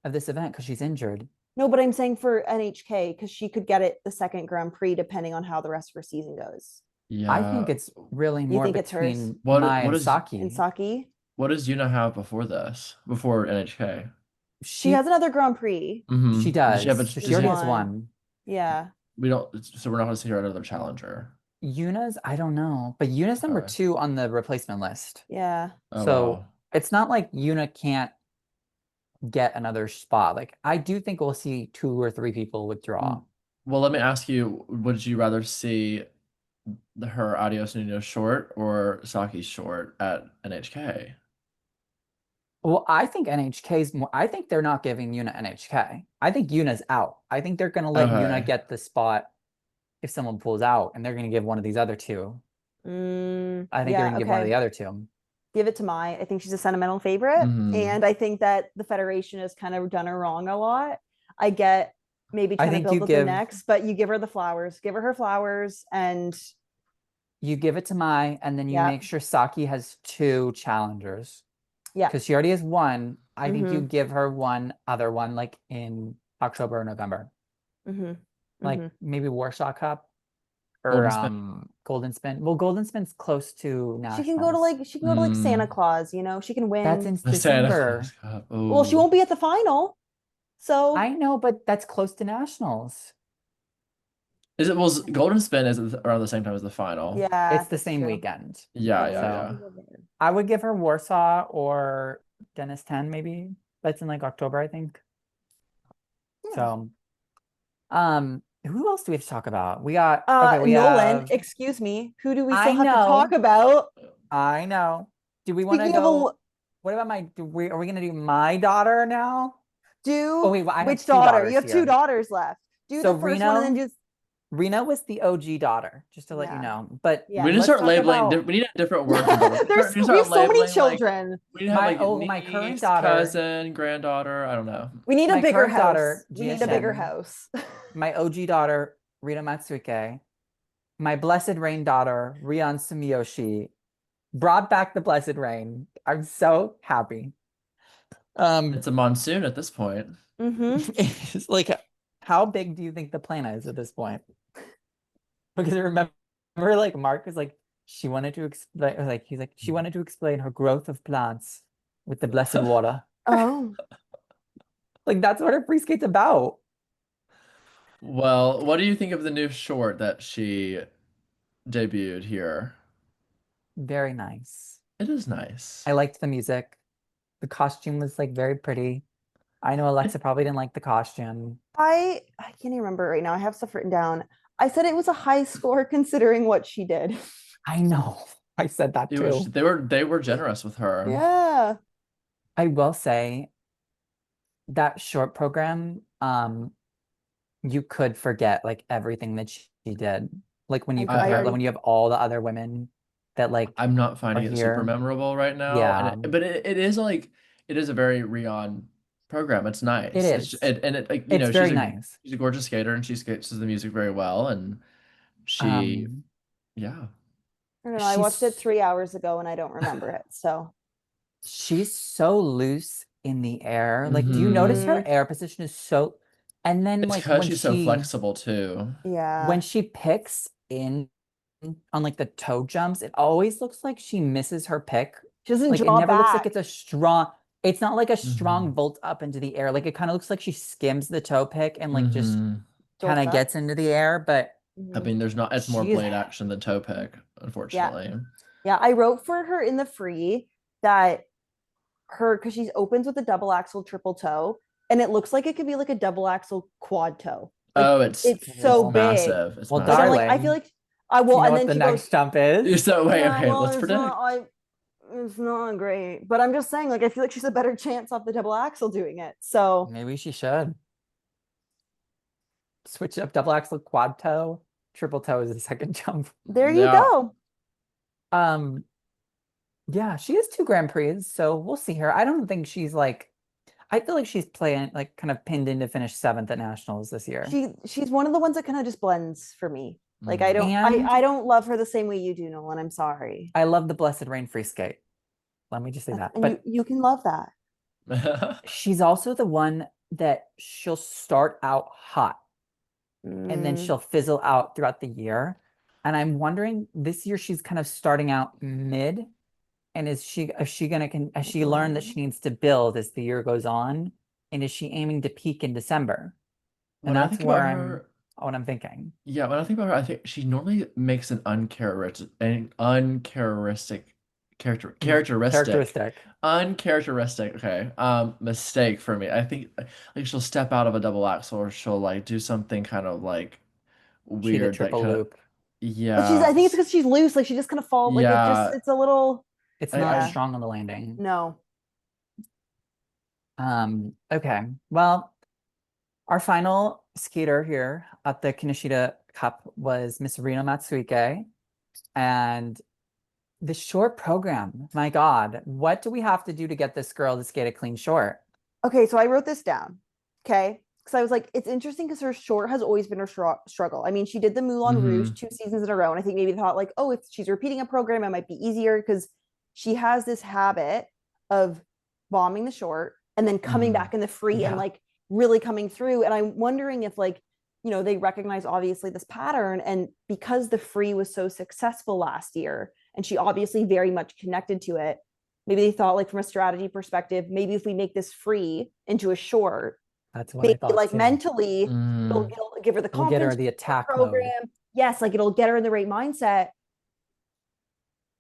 of this event because she's injured. no, but I'm saying for NHK because she could get it the second Grand Prix depending on how the rest of her season goes. I think yeah. it's really You more think it's hers? between What Mai and is Saki. And Saki? what does Yuna have before this? Before NHK? She has another Grand Prix. She Does does. she have a, So does she already she- has one. Yeah. We don't. So we're not going to see her another challenger. Yuna's, I don't know, but Yuna's number Okay. 2 on the replacement list. Yeah. Oh, So wow. it's not like Yuna can't get another spot. Like I do think we'll see 2 or 3 people withdraw. Well, let me ask you: would you rather see her Adios Nino short or Saki's short at NHK? Well, I think NHK's more. I think they're not giving Yuna NHK. I think Yuna's out. I think they're gonna let Yuna Okay. get the spot if someone pulls out, and they're gonna give one of these other 2. I think they're Yeah, gonna give one of okay. the other 2. Give it to Mai. I think she's a sentimental favorite. And I think that the Federation has kind of done her wrong a lot. I get maybe I trying to think build you up the give next, but you give her the flowers. Give her flowers and you give it to Mai, and then you Yeah. make sure Saki has 2 challengers. yeah. Because she already has one. I think you give her one other one like in October or November. Like maybe Warsaw Cup or Golden Spin. Golden Spin. Well, Golden Spin's close to She can go to nationals. like Santa Claus, you know, she can win. That's in The Santa December. Claus Cup. Well, she Ooh. won't be at the final. So I know, but that's close to nationals. Is it? Well, Golden Spin is around the same time as the final. yeah, It's the that's same true. weekend. Yeah. I would give her Warsaw or Dennis 10 maybe. That's in like October, I think. Yeah. So, who else do we have to talk about? We got okay, we Nolan, have excuse me. Who do we I still have to know. talk about? I know. Do we want to Speaking of go? What about are we gonna do my daughter now? Oh wait, well, I have which 2 daughter? daughters You have here. 2 daughters left. Do So the first one and then just Reno was the OG daughter, just to let you Yeah. know. But Yeah. We need to let's start talk labeling. about We need a different word for them. we have so many children. We need to have my niece, current daughter, cousin, granddaughter. I don't know. We need a my bigger current house. daughter, We need a bigger GSM. house. My OG daughter, Rino Matsuike, my blessed rain daughter, Rion Sumiyoshi, brought back the blessed rain. I'm so happy. It's a monsoon at this point. It's like, how big do you think the plant is at this point? Because remember, like Mark was like, She wanted to explain, like he's like, she wanted to explain her growth of plants with the blessed water. Oh, Like that's what her free skate's about. Well, what do you think of the new short that she debuted here? Very nice. It is nice. I liked the music. The costume was like very pretty. I know Alexa probably didn't like the costume. I can't even remember right now. I have stuff written down. I said it was a high score considering what she did. I know. I said that It was too. they were generous with her. Yeah. I will say that short program, you could forget like everything that she did. Like when you I compare, like already when you have all the other women that like I'm not are finding it super here. memorable right now, Yeah, but it is like it is a very Rion program. It's it nice. is. And it like It's very nice. she's a gorgeous skater and she skates the music very well and she Um, yeah. I don't know. I watched it she's 3 hours ago and I don't remember it. So she's so loose in the air. Like, do you notice Hmm. her Mhm. air position is so, and then It's like because she's so flexible too. Yeah. when she picks in on like the toe jumps, it always looks like she misses her pick. She doesn't Like it draw never looks like back. it's a strong, it's not like a strong Hmm. vault up into the air. Like it kind of looks like she skims the toe pick and like just Hmm. kind Jolts of back. gets into the air, but I Mhm. mean, there's not, it's more she is blade action than toe pick, Yeah. unfortunately. Yeah. I wrote for her in the free that her, because she opens with a double axle triple toe, and it looks like it could be like a double axle quad toe. Like Oh, it's it so won't. big. massive. It's Well, Like I'm like, massive. I feel darling, like I do will. you know And what then the she goes, next jump is? So wait, yeah, okay, well, let's it's predict. not, it's not great. But I'm just saying, like, I feel like she's a better chance off the double axle doing it. So Maybe she should switch up double axle quad toe. Triple toe is the second jump. there you Yeah. go. Um, yeah, she has two Grand Prix, so we'll see her. I don't think she's like, I feel like she's playing like kind of pinned in to finish seventh at nationals this year. She's one of the ones that kind of just blends for me. Like I Mhm. don't And I don't love her the same way you do, Nolan. I'm sorry. I love the Blessed Rain free skate. Let me just say that. And But you can love that. she's also the one that she'll start out hot and then Mm, she'll fizzle out throughout the year. And I'm wondering this year she's kind of starting out mid. And is she gonna has she learned that she needs to build as the year goes on? And is she aiming to peak in December? And When I that's think about where I'm her, what I'm thinking. yeah, when I think about her, I think she normally makes an uncharacteristic Characteristic. uncharacteristic, okay, mistake for me. I think like she'll step out of a double axel or she'll like do something kind of like Cheetah weird that triple kind of loop. but I think it's because she's loose. Like she just kind of fall. Like yeah. it's a little. It's not Yeah. strong on the landing. No. Okay. Well, our final skater here at the Kinoshita Cup was Miss Rino Matsuike. And the short program, my God, what do we have to do to get this girl to skate a clean short? Okay, so I wrote this down. Okay. Because I was like, it's interesting because her short has always been her struggle. I mean, she did the Moulin Rouge Hmm. 2 seasons in a row. And I think maybe they thought, like, oh, if she's repeating a program, it might be easier because she has this habit of bombing the short and then coming Hmm. back in the free and Yeah. like really coming through. And I'm wondering if, like, they recognize obviously this pattern. And because the free was so successful last year, and she obviously very much connected to it, maybe they thought, like, from a strategy perspective, maybe if we make this free into a short, That's what I maybe thought like too. mentally Hmm. it'll give her the We'll get her confidence the for the attack mode. program. Yes, like it'll get her in the right mindset.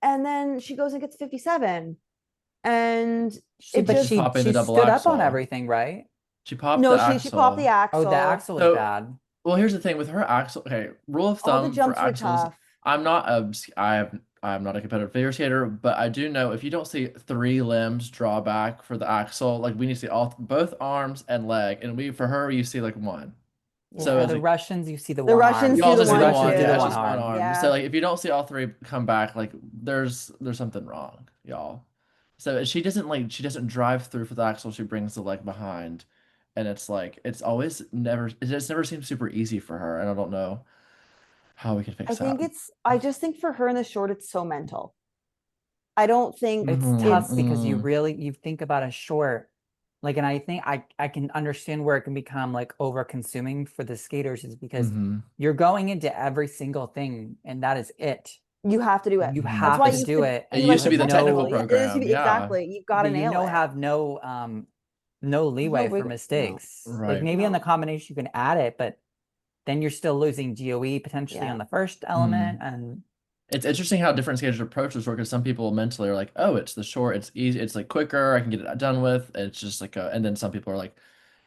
And then she goes and gets 57. And She it But keeps just popping the she double stood up on axel. everything, right? She popped no, the she popped the axle. Oh, the axle. axle was So bad. well, here's the thing with her axle. Okay, rule of All the thumb for jumps were axles. tough. I'm not a I'm not a competitive figure skater, but I do know if you don't see three limbs draw back for the axle, like we need to see all both arms and leg, and we for her you see like one. So For Yeah. it's the like Russians, you see the The one Russians arm. you do the also see The the one Russians one, do too. the yeah, it's one just one arm. arm. So Yeah. like if you don't see all three come back, like there's something wrong, y'all. So she doesn't drive through for the axle, she brings the leg behind. And it's like it's always never it just never seems super easy for her, and I don't know how we can I fix that. think I just think for her in the short, it's so mental. I don't think It's Hmm. tough because it's, Hmm. you think about a short, like, and I think I can understand where it can become like over consuming for the skaters is because Hmm. you're going into every single thing and that is it. You have to do it. You Mhm. That's have why to it used do to it, It and be you used like to the be the have technical technical. no, It used to program. be Yeah. exactly. You've got to you nail know, it. have no There's no leeway for wiggle. No. mistakes. Like Right. maybe on the No. combination you can add it, but then you're still losing GOE potentially Yeah. on the first element, Mhm. and It's interesting how different skaters approach this work because some people mentally are like, oh, it's the short, it's easy, it's like quicker, I can get it done with. It's just like and then some people are like,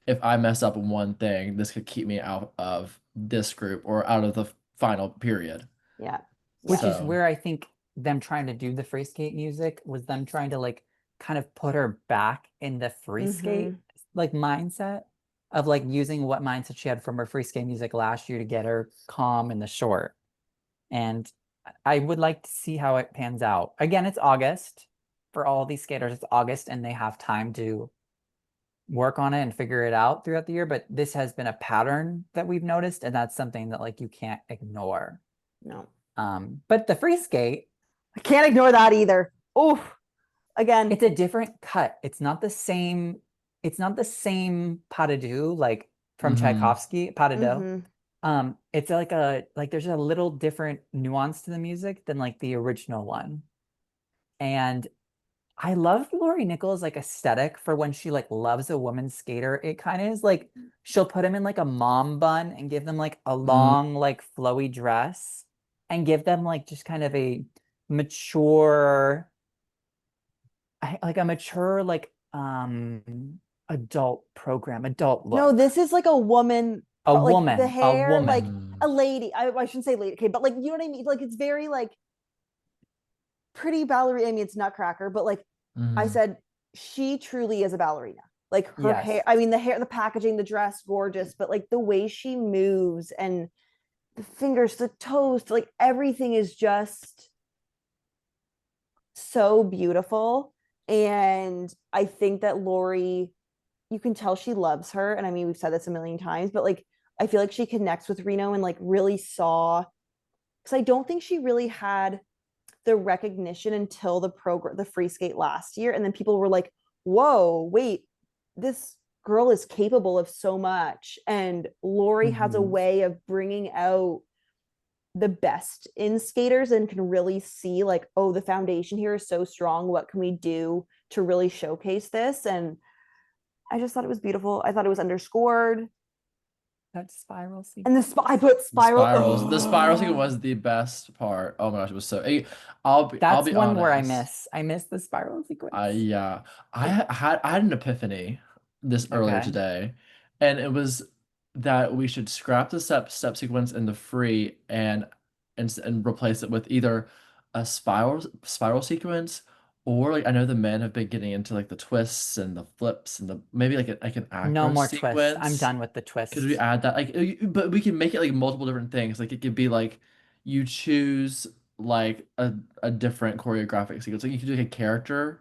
if I mess up one thing, this could keep me out of this group or out of the final period. Yeah. which Yeah. is So, where I think them trying to do the free skate music was them trying to like kind of put her back in the free skate like mindset of like using what mindset she had from her free skate music last year to get her calm in the short. And I would like to see how it pans out. Again, it's August for all these skaters. It's August and they have time to work on it and figure it out throughout the year. But this has been a pattern that we've noticed, and that's something that like you can't ignore. No. But the free skate, I can't ignore that either. Oh, again. it's a different cut. It's not the same pas de deux like from hmm Tchaikovsky, pas de deux. hmm It's like there's a little different nuance to the music than like the original one. And I love Lori Nichols like aesthetic for when she like loves a woman skater. It kind of is like she'll put them in like a mom bun and give them like a long like flowy dress and give them like just kind of a mature like a mature like adult program, adult No, look. this is like a woman, like the A hair, like woman. Mm. a lady. I shouldn't say lady, okay, but like you know what I mean? Like it's very like pretty ballerina. I mean, it's Nutcracker, but like I hmm said, she truly is a ballerina. Like her hair, Yes. I mean, the hair, the packaging, the dress, gorgeous, but like the way she moves and the fingers, the toes, like everything is just so beautiful. And I think that Lori, you can tell she loves her. And I mean, we've said this a million times, but like, I feel like she connects with Reno and like really saw, because I don't think she really had the recognition until the program, the free skate last year. And then people were like, whoa, wait, this girl is capable of so much. And Lori has a Mhm. way of bringing out the best in skaters and can really see like, oh, the foundation here is so strong. What can we do to really showcase this? And I just thought it was beautiful. I thought it was underscored. That spiral And sequence. I put spiral. The spiral sequence Oh, was the best part. Oh my gosh, it was so. I'll That's be one where I honest. miss. I miss the spiral sequence. Yeah, It, I had an epiphany this earlier okay. today, and it was that we should scrap the step sequence in the free and replace it with either a spiral sequence or like I know the men have been getting into like the twists and the flips and the maybe like an No acro more twists. I'm sequence. done with the Could we twists. add that? Like, but we can make it like multiple different things. Like, it could be like you choose like a different choreographic sequence. Like, you could do like a character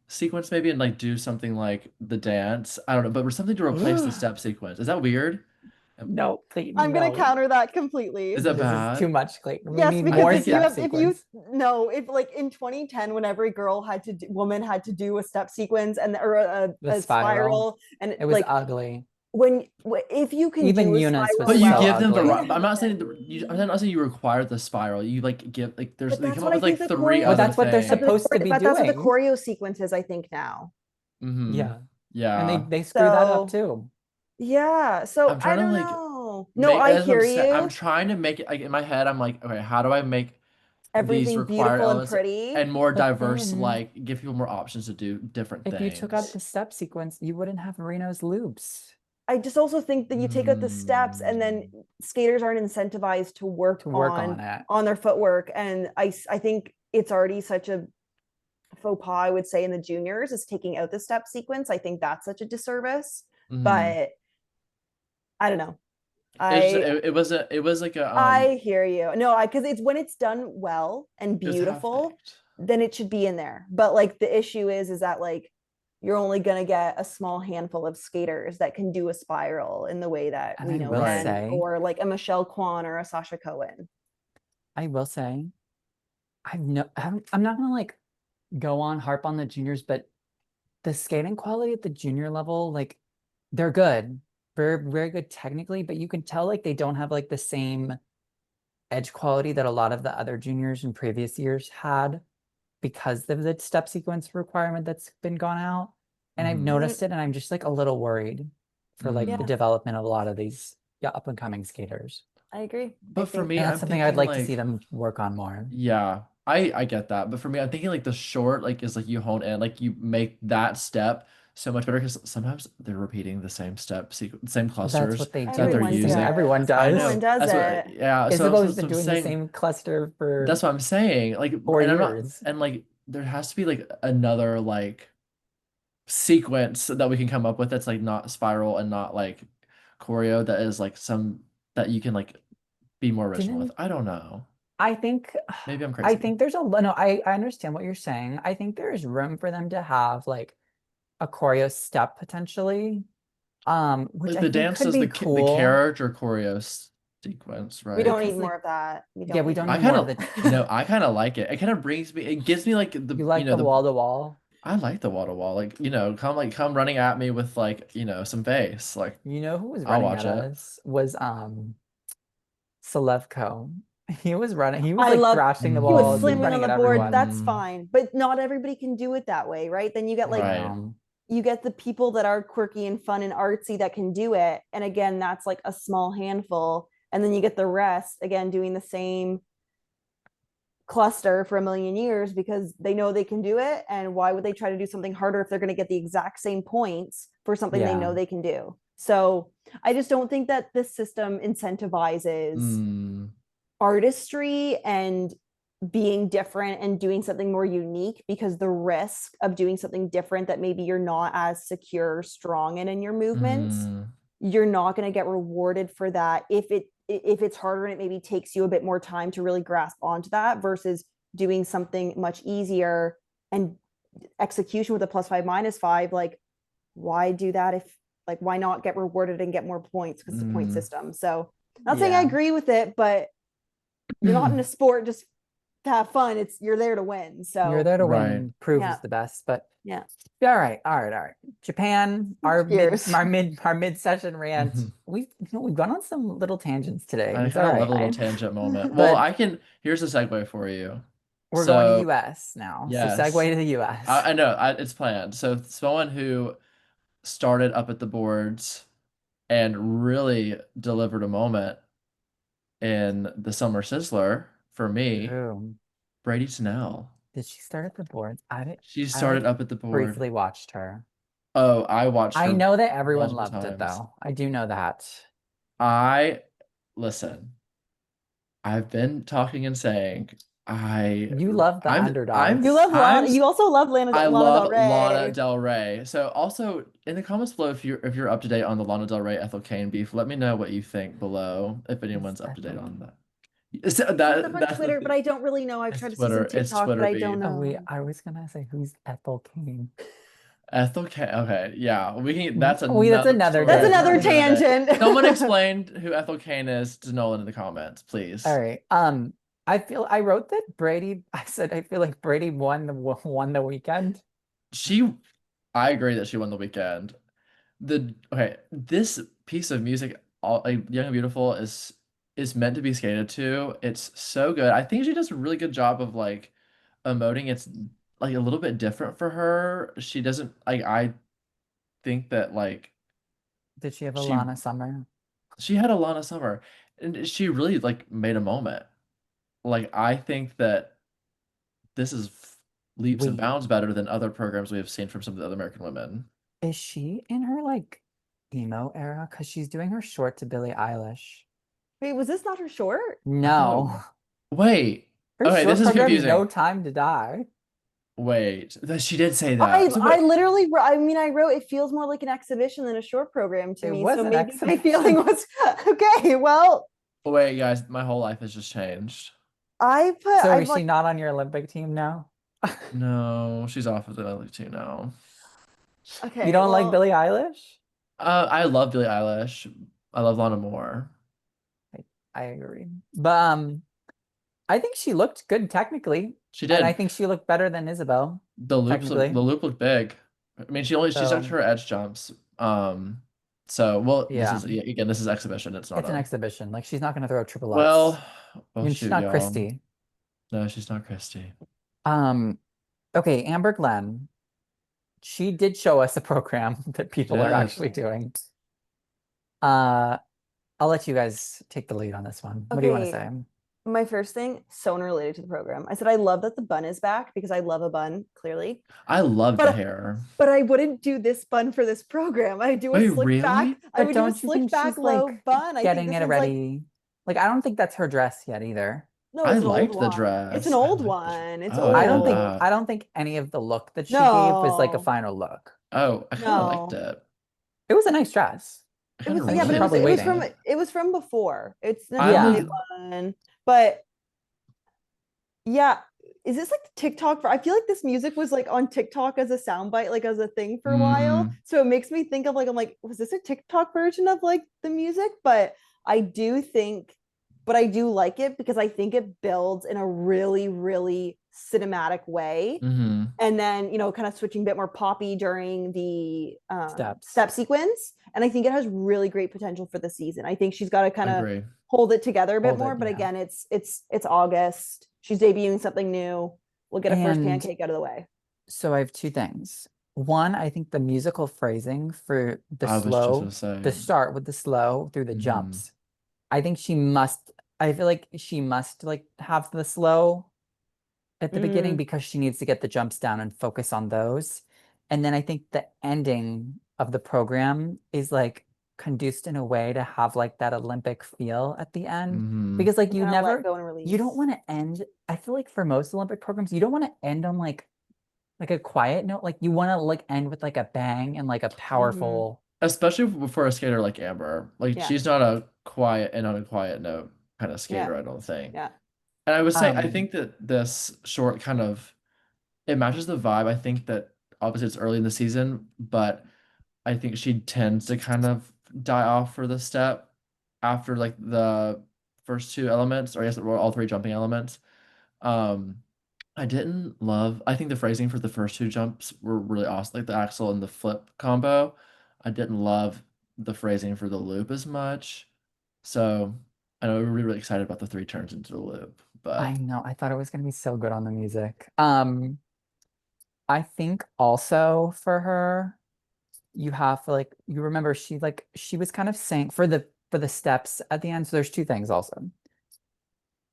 sequence maybe and like do something like the dance. I don't know, but something to replace the step sequence. Is that weird? No, Clayton, I'm gonna no. counter that completely. Is that This is too bad? much, Clayton. We Yes, need because I more think it. step if you sequence. no, if like in 2010 when every girl had to woman had to do a step sequence and or The a spiral. spiral and It was like ugly. when if you can Even do a Eunice was But spiral you so well, give them even ugly. I'm not saying I'm Hamilton. not saying you require the spiral. You like give like But they that's come what up I with like think the three choreo Well, other that's what they're things. supposed to be but that's what the doing. choreo sequence is I think now. Mm-hmm. Yeah. And Yeah. they screw that up So too. yeah, so I'm I trying to don't like know. No, make I that's what I'm hear saying. I'm you. trying to make it like in my head, I'm like, okay, how do I make these Everything required beautiful and elements pretty. and more But diverse, then like give people more options to do different if you took out things. the step sequence, you wouldn't have Reno's loops I just also think that you take out the steps and then Mm. skaters aren't incentivized to work to work on it. on their footwork. And I think it's already such a faux pas, I would say, in the juniors is taking out the step sequence. I think that's such a disservice. Mhm. But I don't know. It's I it was like a I hear you. No, I because it's when it's done well and it was half beautiful, baked. then it should be in there. But like the issue is that like you're only gonna get a small handful of skaters that can do a spiral in the way that And Reno Right. can, or like a Michelle Kwan or a Sasha Cohen. I will say, I'm not gonna like go on harp on the juniors, but the skating quality at the junior level, like they're good. Very, very good technically, but you can tell like they don't have like the same edge quality that a lot of the other juniors in previous years had because of the step sequence requirement that's been gone out. And I've Mhm. noticed it, and I'm just like a little worried for like the Mm. Yeah. development of a lot of these up and coming skaters. I agree. I But for think me, And that's I'm something I'd thinking like to see like, them work on more. yeah, I get that. But for me, I'm thinking like the short like is like you hone in, like you make that step so much better because sometimes they're repeating the same step sequence, same Well, that's clusters what they that do. they're everyone Yeah, using. everyone does. I Everyone does. know. does That's what, it. yeah. Isabella's So been I'm doing the saying same cluster for that's what I'm saying. Like, 4 and I'm not, years. and like there has to be like another like sequence that we can come up with that's like not spiral and not like choreo that is like some that you can like be more original with. Didn't I don't know. I think Maybe I'm I crazy. think there's a no, I understand what you're saying. I think there is room for them to have like a choreo step potentially. Which Like I the think dance could is be the cool character choreo sequence, We don't right? need because more like of that. We yeah, don't we need don't more I need of kind more of of the no, I kind of like it. It kind of brings me. It gives me like you like the the wall to wall. I like the wall to wall. Come running at me with like some bass. Like You know who was I'll running watch at it. us was Selevko. He was running, he was I like love thrashing the he was walls and slamming on running the at board. everyone. That's Mm, fine. But not everybody can do it that way, right? Then you get like right. you get the people that are quirky and fun and artsy that can do it. And again, that's like a small handful. And then you get the rest again doing the same cluster for a million years because they know they can do it. And why would they try to do something harder if they're going to get the exact same points for something they Yeah. know they can do? So I just don't think that this system incentivizes Mm, artistry and being different and doing something more unique because the risk of doing something different that maybe you're not as secure, strong in your movements, mm, you're not going to get rewarded for that if it's harder and it maybe takes you a bit more time to really grasp onto that versus doing something much easier and execution with a +5 -5. Like why do that if like why not get rewarded and get more points because it's a point mm. system. So not saying I Yeah. agree with it, but you're not in a sport just to have fun. It's you're there to win. You're So there to Right. win, proof yeah, is the best, but yeah. all right, all right, all right. Japan, Cheers. our mid session rant. We've gone on some little tangents today. I It's kind all of love right. a little Fine. tangent moment. Well, But here's a segue for you. we're going to So, US now. So yes, segue to the US. I know it's planned. So, someone who started up at the boards and really delivered a moment in the Summer Sizzler for me, Ooh. Brady Snell. Did she start at the boards? She I started like up at the board. briefly watched her. Oh, I watched I her know that everyone multiple loved it times. though. I do know that. I listen. I've been talking and saying I You love the You underdogs. love Lana. I'm You also love I Lana Del love Lana Rey. Del Rey. So also in the comments below, if you're up to date on the Lana Del Rey Ethel Kane beef, let me know what you think below. If Who's anyone's up to date Ethel? on that. So It comes up on that's the Twitter, but thing. I don't really know. I've It's tried to see some Twitter. It's TikTok, but Twitter I don't beef. Oh wait, know. I was gonna say who's Ethel King. Ethel Kane. Okay, yeah, we can. That's Wait, that's another another story That's day. for another another day. tangent. Someone explained who Ethel Kane is to Nolan in the comments, All please. right. I wrote that Brady. I said I feel like Brady won the weekend. She, I agree that she won the weekend. This piece of music, like Young and Beautiful, is meant to be skated to. It's so good. I think she does a really good job of like emoting. It's like a little bit different for her. She doesn't like. I think that like Did she have a she Lana Summer? she had a Lana Summer, and she really like made a moment. Like I think that this is leaps and Wait, bounds better than other programs we have seen from some of the other American women. is she in her like emo era? Because she's doing her short to Billie Eilish. Wait, was this not her short? I thought No, wait. her Okay, this short is program, confusing. No Time to Die. Wait, she did say that. So I wait, literally I mean I wrote it feels more like an exhibition than a short program to It me. was So an maybe my feeling exhibition. was okay. Well, wait, guys, my whole life has just changed. So I've is she like not on your Olympic team now? No, she's off of the other two now. You okay, don't like well, Billie Eilish? I love Billie Eilish. I love Lana Moore. I, I agree. But I think she looked good technically, She and I did. think she looked better than Isabel The technically. loop looked big. I mean, she started So her edge jumps. So, well, this Yeah. is again, this is exhibition. It's not It's an a. exhibition. Like she's not gonna throw triple Lutz. Well, I well, mean, she's shoot, not y'all. Christy. No, she's not Christy. Okay, Amber Glenn. She did show us a program that people are Did. actually doing. I'll let you guys take the lead on this one. What do you want to Okay. say? My first thing, so unrelated to the program. I said I love that the bun is back because I love a bun, clearly. I loved the But hair. but I wouldn't do this bun for this program. I do a Wait, slick back. really? I But would do a don't you slick think back she's low like bun. I think getting this it one's like ready? Like, I don't think that's her dress yet either. no, I it's an old liked the one. It's an dress. old one. It's Oh, I didn't know old. that. I don't think any of the look that she gave was like a No, final look. Oh, I kind of liked no. it. It was a nice dress. I It kind was of I think yeah, but she's really probably waiting. it was from before. It's not a Yeah. new one. But yeah, is this like the TikTok for I feel like this music was like on TikTok as a soundbite, like as a thing for a while. Mm, So it makes me think of like I'm like, was this a TikTok version of like the music? But I do think, but I do like it because I think it builds in a really, really cinematic way. hmm And then, you know, kind of switching a bit more poppy during the Steps. step sequence. And I think it has really great potential for the season. I think she's got to kind of agree. hold it together a bit Hold more. it, But yeah. again, it's August. She's debuting something new. We'll get a first And pancake out of the way. so I have two things. One, I think the musical phrasing for the I was just gonna slow, say. the start with the slow through the Mhm. jumps. I think she must, I feel like she must like have the slow at the beginning because she needs to get the jumps down and focus on those. And then I think the ending of the program is like conduced in a way to have like that Olympic feel at the end. Mhm. Because like Kind of let go and release. you don't want to end, I feel like for most Olympic programs, you don't want to end on like a quiet note. Like you want to like end with like a bang and like a powerful. Especially for a skater like Amber. Like Yeah. she's not a quiet and on a quiet note kind of Yeah. skater, I don't think. Yeah. And I would say I Um, think that this short kind of it matches the vibe. I think that obviously it's early in the season, but I think she tends to kind of die off for the step after like the first two elements, or I guess all three jumping elements. Um, I didn't love. I think the phrasing for the first two jumps were really awesome, like the axle and the flip combo. I didn't love the phrasing for the loop as much. So I know we're really, really excited about the three turns into the loop, I but know, I thought it was gonna be so good on the music. I think also for her, you have to like you remember she was kind of saying for the steps at the end. So there's two things also.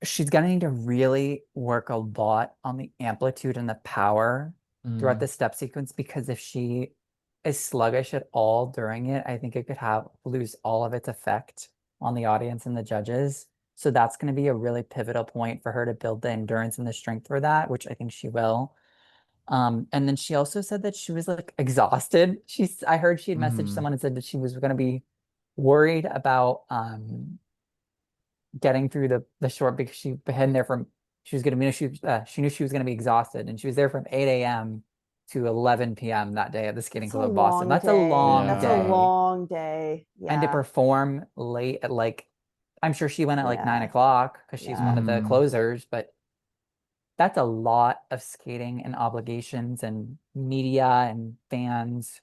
She's gonna need to really work a lot on the amplitude and the power throughout mm, the step sequence because if she is sluggish at all during it, I think it could have lose all of its effect on the audience and the judges. So that's going to be a really pivotal point for her to build the endurance and the strength for that, which I think she will. And then she also said that she was like exhausted. I heard she had messaged mhm, someone and said that she was going to be worried about getting through the short because she had there from she was going to be she knew she was going to be exhausted and she was there from 8 a.m. to 11 p.m. that day at the skating That's a club of Boston. long That's a day. long That's a yeah, day. long day. And to Yeah. perform late at like I'm sure she went at like 9 Yeah. o'clock because she's one Yeah. of the mhm, closers, but that's a lot of skating and obligations and media and fans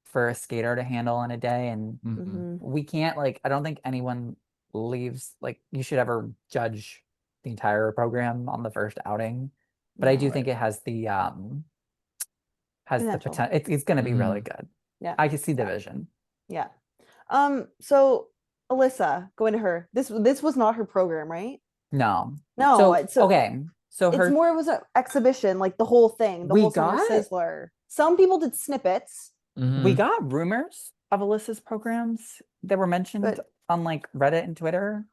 for a skater to handle in a day. And mhm. Hmm. we can't like I don't think anyone leaves like you should ever judge the entire program on the first outing. But I No. do Right. think it has the Potential. potential. It's gonna be really Mhm. good. Yeah. I can see the Yeah. vision. Yeah. So Alyssa, going to her. This was not her program, right? No. No, So okay. So it's more it was an exhibition, like the whole thing, the we whole summer got Sizzler. Some people did snippets, we Mhm. got rumors of Alyssa's programs that were mentioned but on like Reddit and Twitter.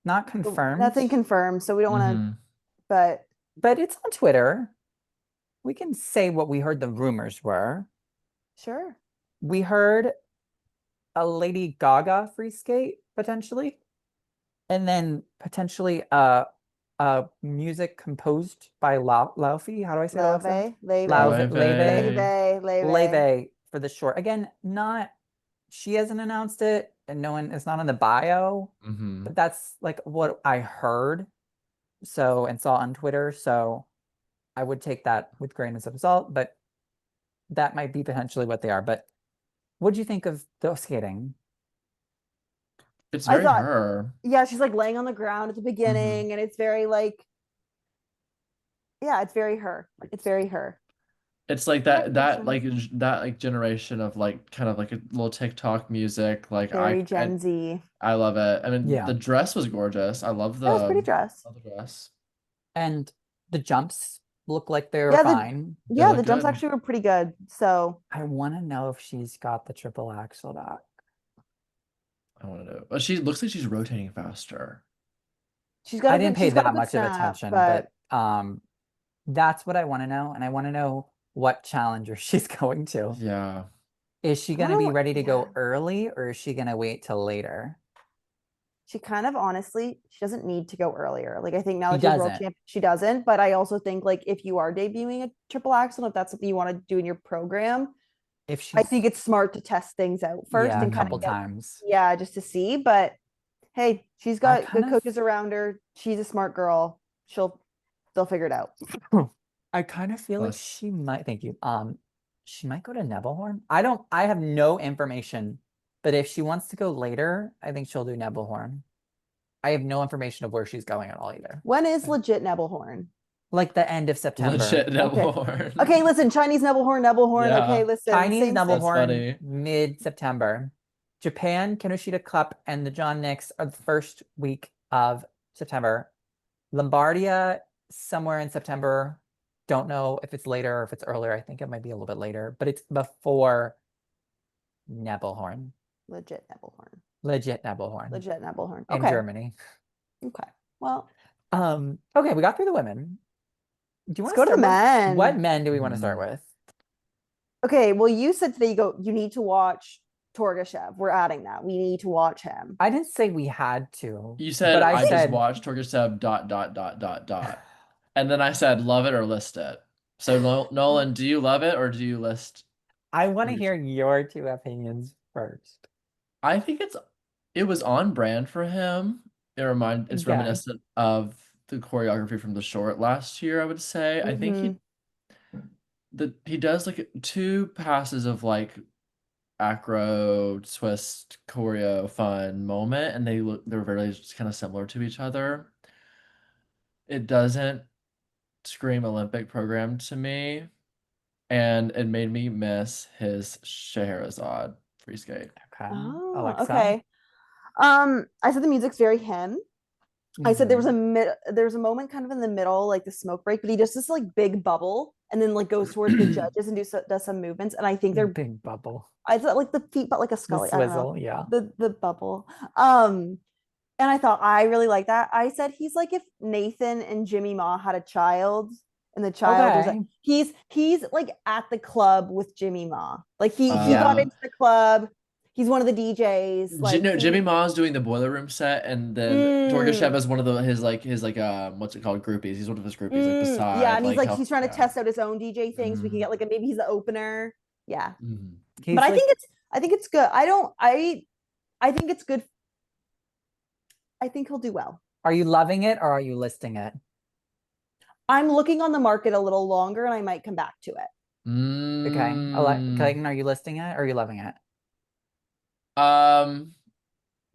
Not confirmed, nothing confirmed. So we don't want to, Mhm. but but it's on Twitter. We can say what we heard the rumors were. sure. We heard a Lady Gaga free skate potentially, and then potentially music composed by Laufey. How do I say that? Leve, leve, Lave, Leve. leve. Leve for the short. Again, not she hasn't announced it, and no one it's not in the bio, Mhm. but that's like what I heard. So and saw on Twitter. So I would take that with grains of salt, but that might be potentially what they are. But What'd you think of the skating? It's I very thought, her. yeah, she's like laying on the ground at the beginning, and it's very like, yeah, it's very her. It's very her. It's like I had that like generation of like kind of like a little TikTok music. Like very Gen Z. I love it. I mean, Yeah. the dress was gorgeous. I love That was pretty dress. the dress. And the jumps look like they were Yeah, fine. They the look jumps good. actually were pretty good. So I want to know if she's got the triple axel back. I want to know. But she looks like she's rotating faster. I didn't pay she's got a that good much of snap, attention, but but that's what I want to know. And I want to know what challenger she's going to. Yeah. Is she I going to wonder be what, ready to yeah. go early or is she going to wait till later? She kind of honestly, she doesn't need to go earlier. Like I think now She that she's world doesn't. champ, she doesn't. But I also think like if you are debuting a triple axel, if that's something you want to do in your program, If I she's, think it's smart to test things out first yeah, a and kind couple of get, times. yeah, just to see. But hey, she's I got kind good of, coaches around her. She's a smart girl. They'll figure it out. I kind of feel like Plus, she might, thank you. She might go to Nebelhorn. I have no information, but if she wants to go later, I think she'll do Nebelhorn. I have no information of where she's going at all either. When is legit Nebelhorn? Like the end of September. legit Okay. Nebelhorn. Okay, listen, Chinese Nebelhorn. Okay, Yeah, listen, Chinese same thing. that's Nebelhorn funny. mid-September. Japan, Kinoshita Cup, and the John Nicks are the first week of September. Lombardia, somewhere in September. Don't know if it's later or if it's earlier. I think it might be a little bit later, but it's before Nebelhorn. Legit Nebelhorn. Legit Nebelhorn Legit Nebelhorn. in Okay. Germany. Okay. Well, Okay, we got through the women. Do you let's want to go to the start with men. what men do we want to start Mhm. with? Okay, well, you said today you need to watch Torgashev. We're adding that. We need to watch him. I didn't say we had to, You but said I I just said watched Torgerseb ... And then I said love it or list it. So Nolan, do you love it or do you list I want to Torgerseb? hear your two opinions first. I think it was on brand for him. It's Okay. reminiscent of the choreography from the short last year, I would say. I think Mhm. he does like two passes of like acro twist choreo fun moment, and they're very just kind of similar to each other. It doesn't scream Olympic program to me, and it made me miss his Scheherazade free skate. Okay. Oh, Alexa. okay. I said the music's very him. I said there was a moment kind of in the middle, like the smoke break, but he does this like big bubble and then like goes towards the judges and does some movements. And I think they're Big bubble. I thought like the feet, but like a The scully. I don't know. swizzle, yeah. The bubble. Um, and I thought I really like that. I said he's like if Nathan and Jimmy Ma had a child, and the child was Okay. he's like at the club with Jimmy Ma. Like he got Yeah. Uh, into the club. He's one of the DJs. Like no, he Jimmy Ma's doing the boiler room set, and then mm, Torgashev is one of his what's it called, groupies. He's one of his groupies, like yeah, beside, and like he's help. trying to Yeah. test out his own DJ things. We can Mhm. get like maybe he's the opener. Yeah. Mhm. But He's like, I think it's good. I think it's good. I think he'll do well. are you loving it or are you listing it? I'm looking on the market a little longer and I might come back to it. Okay. Mm. Clayton, are you listing it or are you loving it? Um,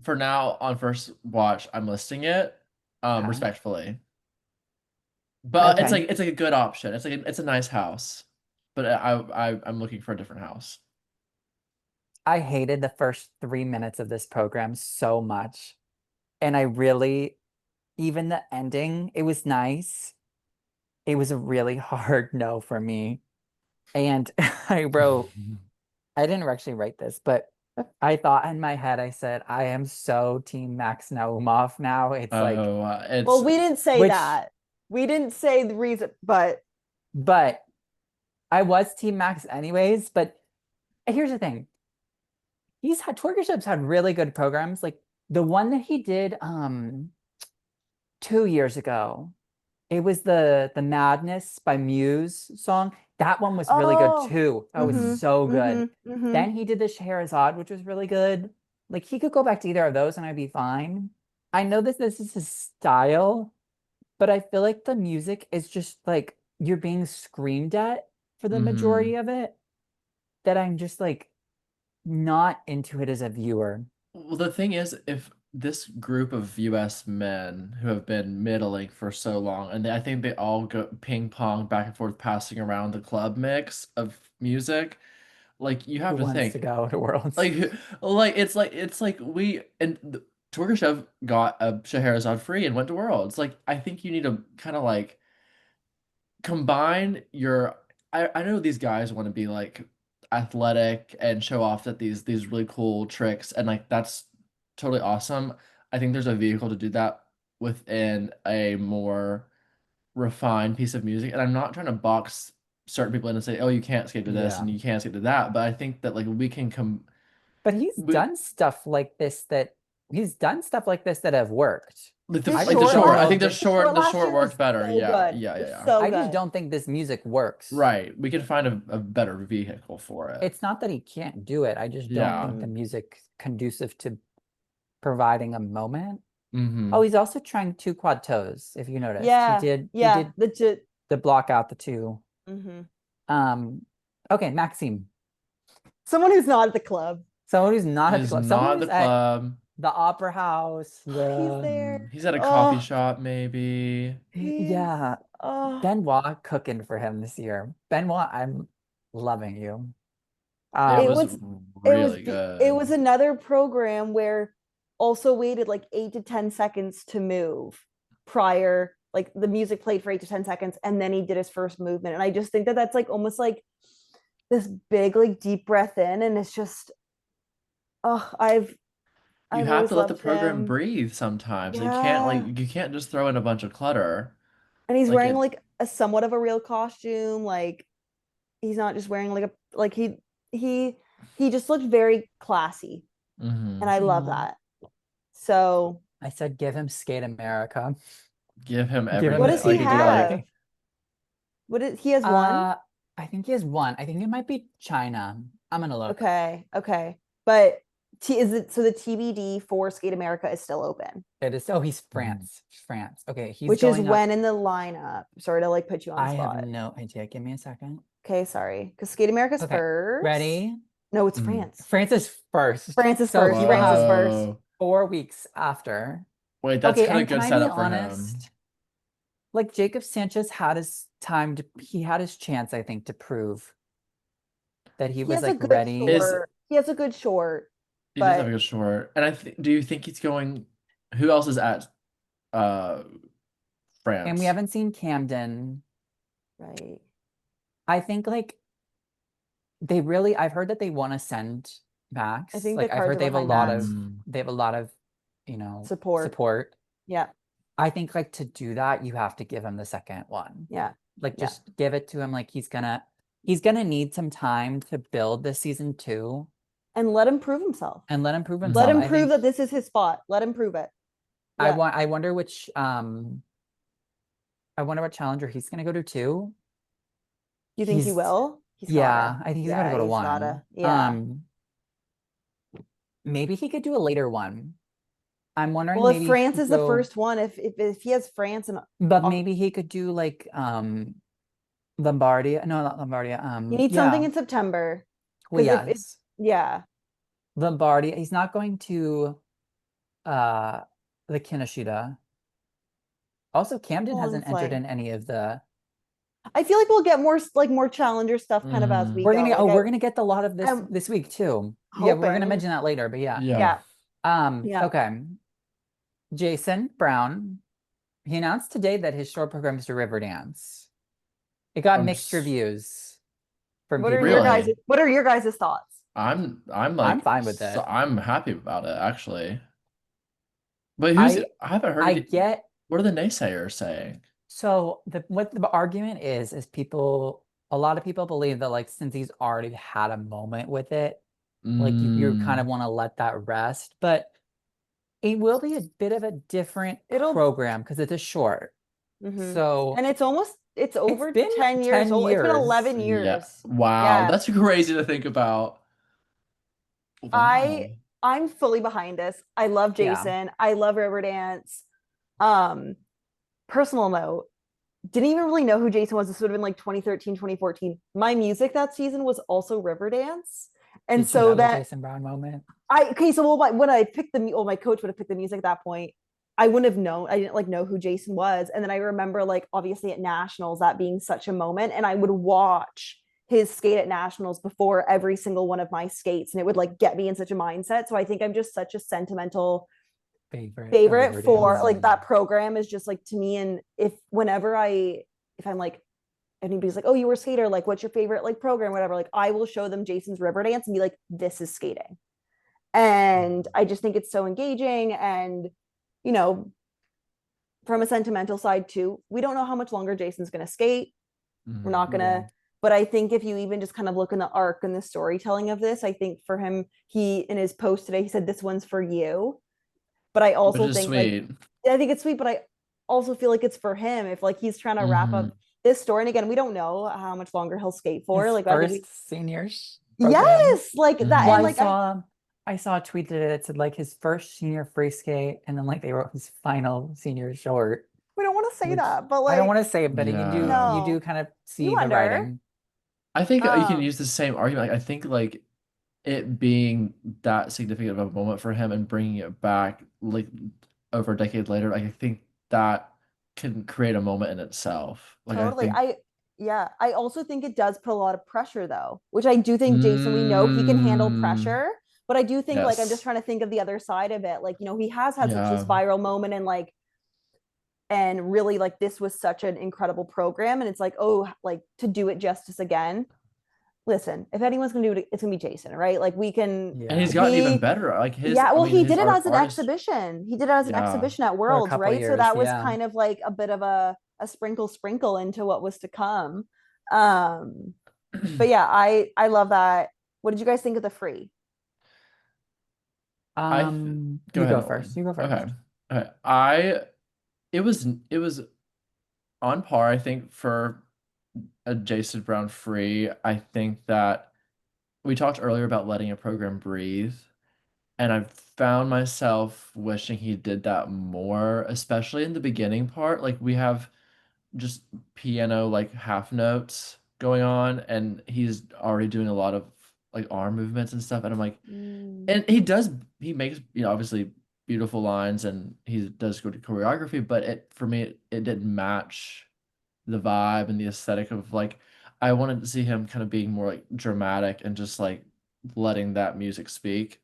for now, on first watch, I'm listing it, Okay. respectfully. But Okay. it's like a good option. It's a nice house, but I'm looking for a different house. I hated the first 3 minutes of this program so much. And I really, even the ending, it was nice. It was a really hard no for me. And I didn't actually write this, but I thought in my head, I said, I am so team Max Naumov now. It's like, Oh, it's Well, we didn't say which, that. We didn't say the reason, but I was team Max anyways. But here's the thing. Twerkership's had really good programs. Like the one that he did 2 years ago. It was the Madness by Muse song. That one was really good oh, too. That was mm-hmm, so good. mm-hmm, mm-hmm. Then he did the Scheherazade, which was really good. Like he could go back to either of those and I'd be fine. I know that this is his style, but I feel like the music is just like you're being screamed at for the mm-hmm. majority of it. That I'm just like, not into it as a viewer. Well, the thing is, if this group of US men who have been middling for so long, and I think they all go ping pong back and forth, passing around the club mix of music, like you Who have to wants to think, go to Worlds? like, it's like we and Torgashev got a Scheherazade free and went to Worlds. Like, I think you need to kind of like combine your. I know these guys want to be like athletic and show off that these really cool tricks, and like that's totally awesome. I think there's a vehicle to do that within a more refined piece of music, and I'm not trying to box certain people in and say, oh, you can't skate to this Yeah. and you can't skate to that, but I think that like we can come But he's we done stuff like this that have worked. like His the just don't short. I know think that- short the last short year was worked better. so Yeah, good. yeah, It yeah, was yeah. so I just good. don't think this music works. Right. We can find a better vehicle for it. It's not that he can't do it. I just don't Yeah. think the music's conducive to providing a moment. Mm-hmm. Oh, he's also trying two quad toes, if you noticed. Yeah, He did the the block out the two. mhm. Okay, Maxime. Someone who's not at the club. Someone who's not at the He's club. Someone not at who's the at club. the opera house. He's there. He's at a coffee Oh, shop, maybe. Yeah. Oh, Benoit cooking for him this year. Benoit, I'm loving you. It it was was really it good. was another program where also waited like 8 to 10 seconds to move prior, like the music played for 8 to 10 seconds and then he did his first movement. And I just think that that's like almost like this big like deep breath in, and it's just I've You have always to let the loved program him. breathe sometimes. Yeah. You can't just throw in a bunch of clutter. And he's Like wearing it. like a somewhat of a real costume, like he's not just wearing like a like he he just looked very classy, and Mm-hmm. I love Mhm. that. So I said give him Skate America. Give him Give him what everything. the does he Like have? What is he has one? I think he has one. I think it might be China. I'm gonna look. Okay. But is it so the TBD for Skate America is still open, It is. Oh, he's Mhm. France. France. Okay, he's which is going up. when in the lineup? Sorry to like put you on the I have spot. no idea. Give me a second. Okay, sorry. Because Skate America's Okay, first. ready? No, it's Mhm. France. France is first. France is So first. he will France is have first. Whoa. 4 weeks after. Wait, that's Okay, kind of and good can I be setup for him. honest? Like Jacob Sanchez had his time to, he had his chance, I think, to prove that he He was has a like good ready. short. He has a good short, He does have a but good short. And do you think he's going? Who else is at uh And we France? haven't seen Camden. right. I think like I've heard that they want to send Max. I think Like the I've cards heard are behind Max. they have a lot of, Support. support. Yeah. I think like to do that, you have to give him the second one. Yeah. Like Yeah. just give it to him. Like he's gonna need some time to build this season 2 And let him prove himself. and let him prove Mhm. himself. Let him I prove think that this is his spot. Let him prove it. Yeah. I wonder which I wonder what challenger he's gonna go to too. Do you think he He's- will? He's Yeah, gotta. I think he's Yeah, gonna go to he's one. gotta. Yeah. Maybe he could do a later one. I'm wondering Well, if maybe he France could is the go- first one, if he has France and but maybe he could do like Lombardia. No, not Lombardia. you need Yeah. something in September. Well, 'Cause if yes. yeah. Lombardia. He's not going to the Kinoshita. Also, Camden Well, hasn't it's entered like in any of the. I feel like we'll get more challenger stuff kind of as we We're go. gonna Like we're gonna get a lot of this I'm this week too. Yeah, we're gonna hoping. mention that later, but yeah. Yeah. Yeah. Okay. Jason Brown. He announced today that his short program is to Riverdance. It got I'm mixed s- reviews from What are people. your guys' Really? what are your guys' thoughts? I'm I'm like fine with it. I'm happy about it actually. But I I haven't heard I any- get what are the naysayers saying? so what the argument is a lot of people believe that like since he's already had a moment with it, like you kind of want to let that rest, but it will be a bit of a different It'll- program because it's a short. Mhm. So And it's over been 10 years 10 old. It's been years. 11 Yeah. years. Wow, Yeah. that's crazy to think about. Wow. I'm fully behind this. I love Yeah. Jason. I love Riverdance. Personal note, didn't even really know who Jason was. This would have been like 2013, 2014. My music that season was also Riverdance. And Did you so have a that Jason Brown moment? when I picked my coach would have picked the music at that point. I wouldn't have known. I didn't like know who Jason was. And then I remember like obviously at nationals that being such a moment, and I would watch his skate at nationals before every single one of my skates, and it would like get me in such a mindset. So I think I'm just such a sentimental Favorite of favorite for Riverdale's. like that program is just like to me. And if I'm like, anybody's like, oh, you were a skater, like what's your favorite like program, whatever, like I will show them Jason's Riverdance and be like, this is skating. And I just think it's so engaging. And you know, from a sentimental side too, we don't know how much longer Jason's going to skate. We're not going to, but I think if you even just kind of look in the arc and the storytelling of this, I think for him, he in his post today, he said, this one's for you. But I also Which is think sweet. like, I think it's sweet, but I also feel like it's for him if like he's trying to wrap up this story. And again, we don't know how much longer he'll skate for. His Like I think first seniors program. yes, like that. Well, And like I saw a tweet today that said like his first senior free skate, and then like they wrote his final senior short. we don't want to say Which that, but I don't like want to say it, but you Yeah. do kind of see you the wonder. writing. I think you can Um, use the same argument. Like, I think like it being that significant of a moment for him and bringing it back like over a decade later, like I think that can create a moment in itself. Like I Totally. think, I also think it does put a lot of pressure though, which I do think Jason, we know he can handle pressure, but I do think like I'm just yes, trying to think of the other side of it. Like, you know, he has had such this yeah, viral moment and like and really like this was such an incredible program and it's like, oh, like to do it justice again. Listen, if anyone's gonna do it, it's gonna be Jason, right? Like we can and Yeah. he's gotten even better. Like his, yeah, I well, mean, he his did it as an artist, exhibition. He did it as an yeah, exhibition at For a Worlds, couple right? So years, that was yeah. kind of like a bit of a sprinkle into what was to come. Um, but yeah, I love that. What did you guys think of the free? Go You ahead, go Nolan. first. You go Okay, first. okay. It was on par, I think, for a Jason Brown free. I think that we talked earlier about letting a program breathe, and I've found myself wishing he did that more, especially in the beginning part. Like we have just piano like half notes going on, and he's already doing a lot of like arm movements and stuff, and I'm like, and he makes, obviously beautiful lines and he does good choreography, but for me it didn't match the vibe and the aesthetic of like I wanted to see him kind of being more like dramatic and just like letting that music speak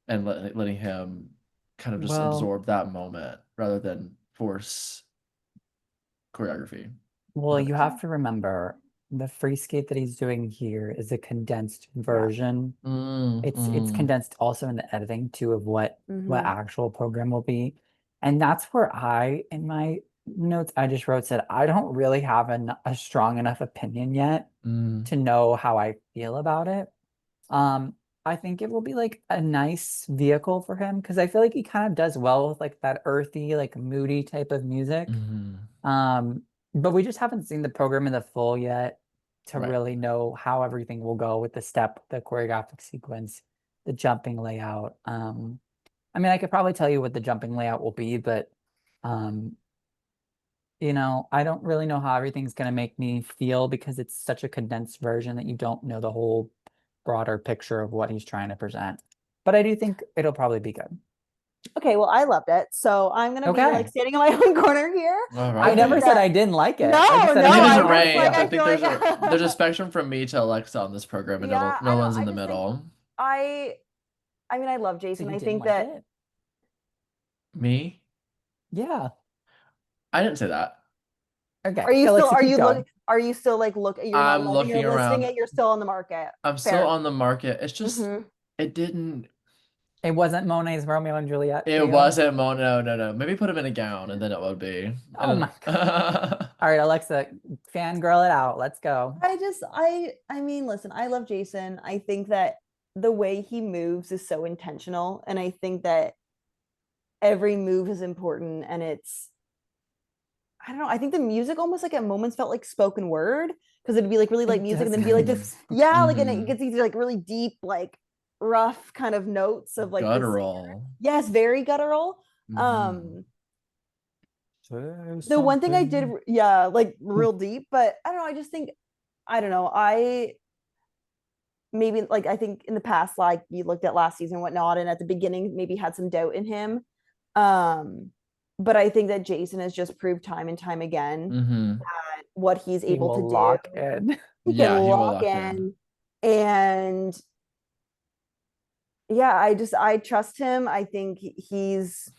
and letting him kind of just Well, absorb that moment rather than force choreography. well, But you have to remember the free skate that he's doing here is a condensed Yeah. version. It's mm. condensed also in the editing too of what Mhm. actual program will be. And that's where in my notes I just wrote said I don't really have a strong enough opinion yet Mm. to know how I feel about it. I think it will be like a nice vehicle for him because I feel like he kind of does well with like that earthy, like moody type of music. Mhm. Um, but we just haven't seen the program in the full yet to Right. really know how everything will go with the step, the choreographic sequence, the jumping layout. I mean, I could probably tell you what the jumping layout will be, but um, I don't really know how everything's going to make me feel because it's such a condensed version that you don't know the whole broader picture of what he's trying to present. But I do think it'll probably be good. Okay, well, I loved it. So I'm gonna be like Okay. standing in my own corner here. All I I never think right. said that I didn't like it. no, I just said You I no, can didn't use know a I'm how to just like range. I I feel. think feel like there's a spectrum from me to Alexa on this program, and yeah, I no don't one's in I the just think middle. I I mean I love So Jason. you I didn't think like that it? Me? Yeah. I didn't say that. Okay. Alexa, keep going. are you still like you're not I'm loving looking you're listing around. it, you're still on the market. I'm still Fair. on the market. It's just Mm-hmm. it didn't. It wasn't Monet's Romeo and Juliet for It you. wasn't No, no, no. Maybe put him in a gown, and then it would be. Oh my And God. All right, Alexa, fangirl it out. Let's go. I mean, listen, I love Jason. I think that the way he moves is so intentional. And I think that every move is important. And I don't know, I think the music almost like at moments felt like spoken word because it'd be like really light It music does and then be kind like of this, feel like yeah, like and it mhm. gets these like really deep, like rough kind of notes of like this. Guttural. Yes, very guttural. Mhm. say The one thing I did, something. yeah, like real deep, but I don't know, I just think, I don't know, maybe like I think in the past, like you looked at last season and whatnot, and at the beginning maybe had some doubt in him. But I think that Jason has just proved time and time again Mm-hmm. that what he's He able to will do, lock in. he can Yeah, he will lock lock in. in. And yeah, I trust him. I think he's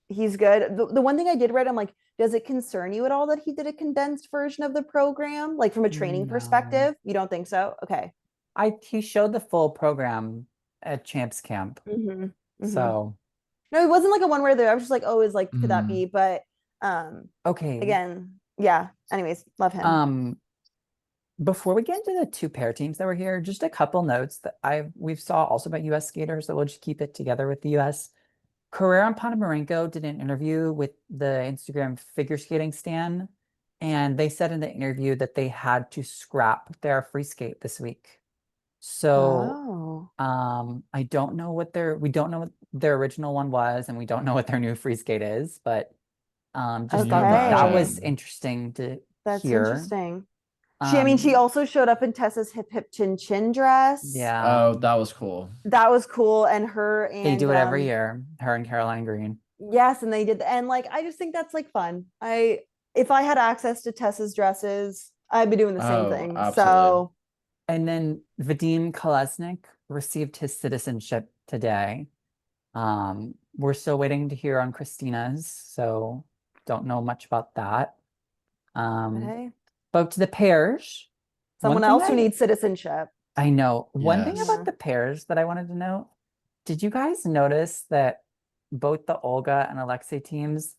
good. The one thing I did read, I'm like, does it concern you at all that he did a condensed version of the program, like from a training No. perspective? You don't think so? Okay. He showed the full program at Champs Camp. Mm-hmm. Mm-hmm. So, No, it wasn't like a one where I was just like, oh, is like, could that Mm-hmm. be? But um, okay. again, yeah. Anyways, love him. Before we get into the two pair teams that were here, just a couple notes that we've saw also about US skaters, so we'll just keep it together with the US. Carrera and Ponomarenko did an interview with the Instagram figure skating stan, and they said in the interview that they had to scrap their free skate this week. So Oh, I don't know we don't know what their original one was, and we don't know what their new free skate is, but Can just you thought that was imagine? interesting to that's hear. interesting. I mean, she Um, also showed up in Tessa's hip hip chin chin dress. yeah, Oh, that was cool. That was cool. And her they and do it every year, her and Caroline Green. yes, and they did, and like I just think that's like fun. If I had access to Tessa's dresses, I'd be doing the same Oh, thing. absolutely. So And then Vadim Kolesnik received his citizenship today. We're still waiting to hear on Christina's, so don't know much about that. but Um, hey, but to the pairs, one someone thing else who I needs citizenship. I know, one thing Yes. about the pairs that I wanted to note, did you guys notice that both the Olga and Alexei teams,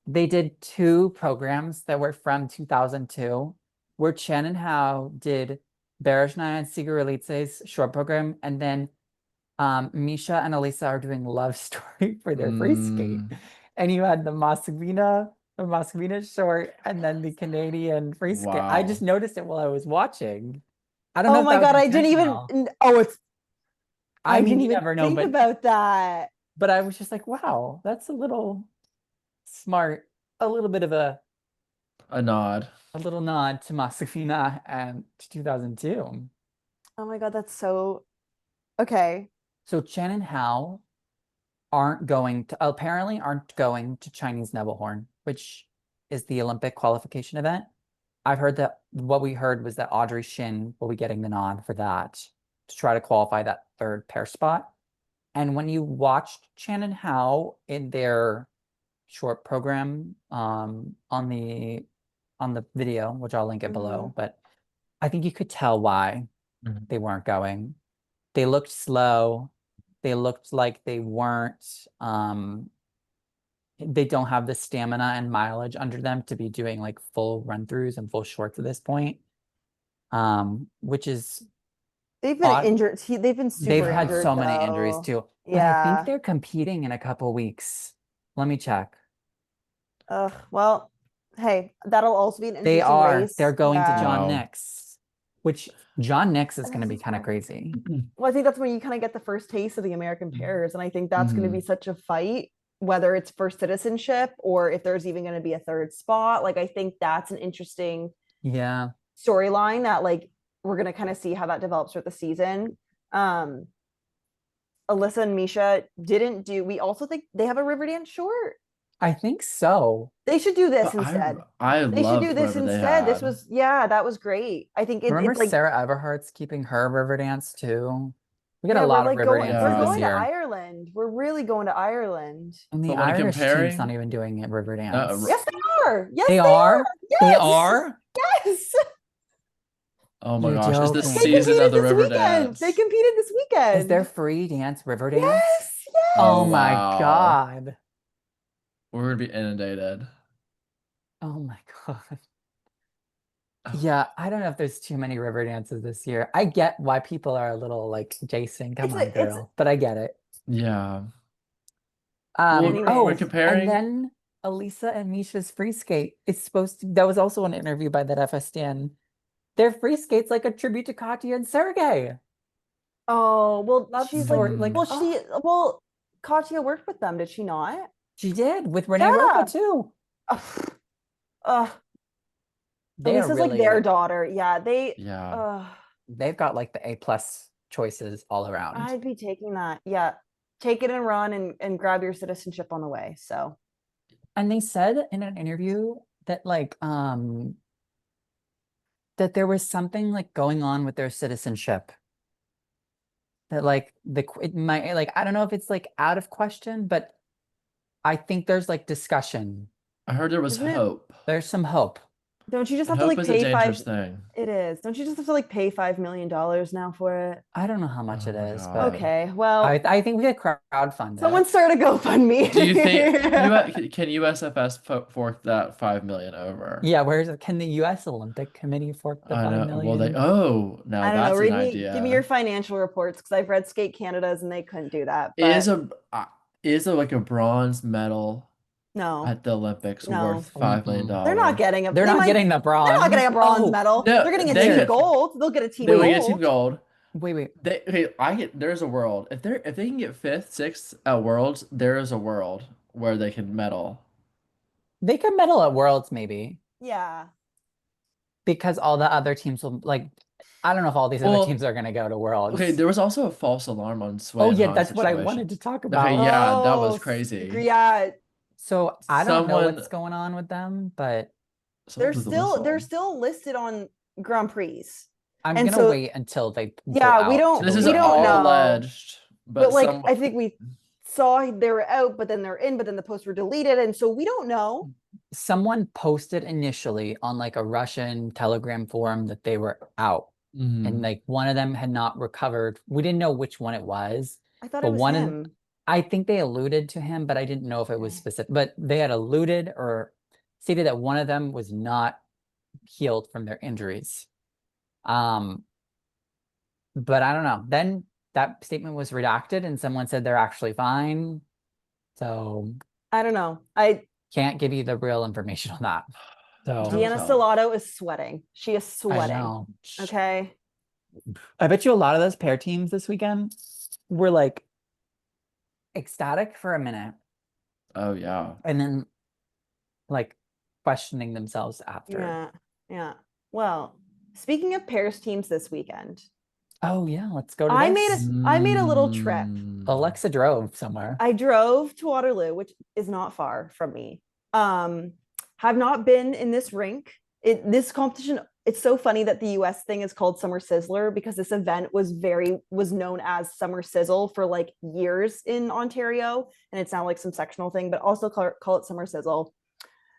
they did two programs that were from 2002, where Chen and Hao did Berezhnaya and Siguralitse's short program, and then Misha and Elisa are doing Love Story for their free skate. Mm, And you had the Moscovina short, and then the Canadian free skate. I just wow. noticed it while I was watching. I don't know Oh if my that was god, I didn't even. intentional. Oh, it's. I I mean, didn't you even never know, think about that. but I was just like, wow, that's a little smart, a little bit of A nod. a little nod to Masafina and to 2002. Oh my god, that's so okay. So Chen and Hao apparently aren't going to Chinese Nebelhorn, which is the Olympic qualification event. I've heard that what we heard was that Audrey Shin will be getting the nod for that to try to qualify that third pair spot. And when you watched Chen and Hao in their short program on the video, which I'll link it Mm-hmm. below, but I think you could tell why Mhm. they weren't going. They looked slow. They looked like they don't have the stamina and mileage under them to be doing like full run-throughs and full shorts at this point. Which is They've been odd. injured. They've been They've super had injured so many injuries though. too, but I think Yeah. they're competing in a couple weeks. Let me check. Ugh. Well, hey, that'll also be an They interesting are. They're race. going to Yeah. John Wow. Nix, which John Nix is And going to this be is kind of where. crazy. Well, I think that's when you kind of get the first taste of the American pairs, and I think that's going to Mm-hmm. be such a fight, whether it's for citizenship or if there's even going to be a third spot. Like, I think that's an interesting Yeah. storyline that like we're going to kind of see how that develops throughout the season. Um, Alyssa and Misha didn't do. We also think they have a Riverdance short. I think so. They should do this But instead. I They should do loved this whatever they instead. This had. was yeah, that was great. I think Remember it's like Sarah Everhart's keeping her Riverdance too? We got a yeah, lot of we're Riverdances this going Yeah. to year. Ireland. We're really going to Ireland. And the But when Irish team's not comparing, even doing a uh, Riverdance. Yes, they are. Yes, They they are. are? They Yes. are? Yes. oh my You're gosh, it's the They joking. season of competed the this river weekend. They dance. competed this Is there weekend. free dance Riverdance? Yes. Oh Oh Yes. my wow. God. We're gonna be inundated. Oh my God. Yeah, I don't know if there's too many river dances this year. I get why people are a little like, Jason, come on, It's girl. But I get it. Yeah. Well, when anyways. And comparing, then Elisa and Misha's free skate. That was also an interview by that FS Stan. Their free skate's like a tribute to Katya and Sergey. Oh, well, Love she's like, story. Like, mm, well, Katya worked with them, did she not? she did with Renee Roca Yeah. too. Ugh. Ugh. They are Elisa's like really their like daughter. Yeah, yeah. uh they've got like the A plus choices all around. I'd be taking that. Yeah. Take it and run and grab your citizenship on the way. So And they said in an interview that that there was something like going on with their citizenship. That like it might like I don't know if it's like out of question, but I think there's like discussion. I heard there was Isn't it- hope. There's some hope. don't you just And have to hope like is a pay dangerous five? thing. It is. Don't you just have to like pay $5 million now for it? I don't know how much Oh it my is, God. but Okay. Well, I think we could crowdfund someone it. start a GoFundMe. Do you think can USFS fork that 5 million over? Yeah, can the US Olympic Committee fork the I 5 know. Well, million? now I don't know. that's an Give idea. me your financial reports because I've read Skate Canada's and they couldn't do that. Is But a like a bronze medal no, at the Olympics no. worth $5 million? They're not getting a. They're they not might- getting the bronze. They're not getting a bronze Oh, medal. No, They're getting a they team get- gold. They'll get a team They will gold. get team gold. wait. There's a world. If they can get fifth, sixth at Worlds, there is a world where they can medal. They could medal at Worlds maybe Yeah. because all the other teams will like. I don't know if all these other Well, teams are going to go to Worlds. Okay, there was also a false alarm on Sway Oh and yeah, Han's that's what I situation. wanted to talk about. Okay, yeah, that was Oh, crazy. Yeah. So I don't know Someone- what's going on with them, but Someone They're blew the still whistle. listed on Grand Prix. I'm And gonna so- wait until they go Yeah, we out don't- to This the is we don't all world. know. alleged, But like some I think we saw they were out, but then they're in, but then the posts were deleted, and so we don't know. Someone posted initially on like a Russian Telegram forum that they were out, Mhm. and like one of them had not recovered. We didn't know which one it was. I thought But it was one of- him. I think they alluded to him, but I didn't know if it was Okay. specific. But they had alluded or stated that one of them was not healed from their injuries. But I don't know. Then that statement was redacted and someone said they're actually fine. So I don't know. I can't give you the real information on that. So Deanna tell. Stellato is sweating. She is I sweating. know. Okay. I bet you a lot of those pair teams this weekend were like ecstatic for a minute Oh yeah. and then like questioning themselves after. Yeah. Yeah. Well, speaking of pairs teams this weekend, Oh yeah, let's go to I this. made a little trip. Alexa drove somewhere. I drove to Waterloo, which is not far from me. Have not been in this rink. This competition, it's so funny that the US thing is called Summer Sizzler because this event was known as Summer Sizzle for like years in Ontario, and it's now like some sectional thing, but also call it Summer Sizzle.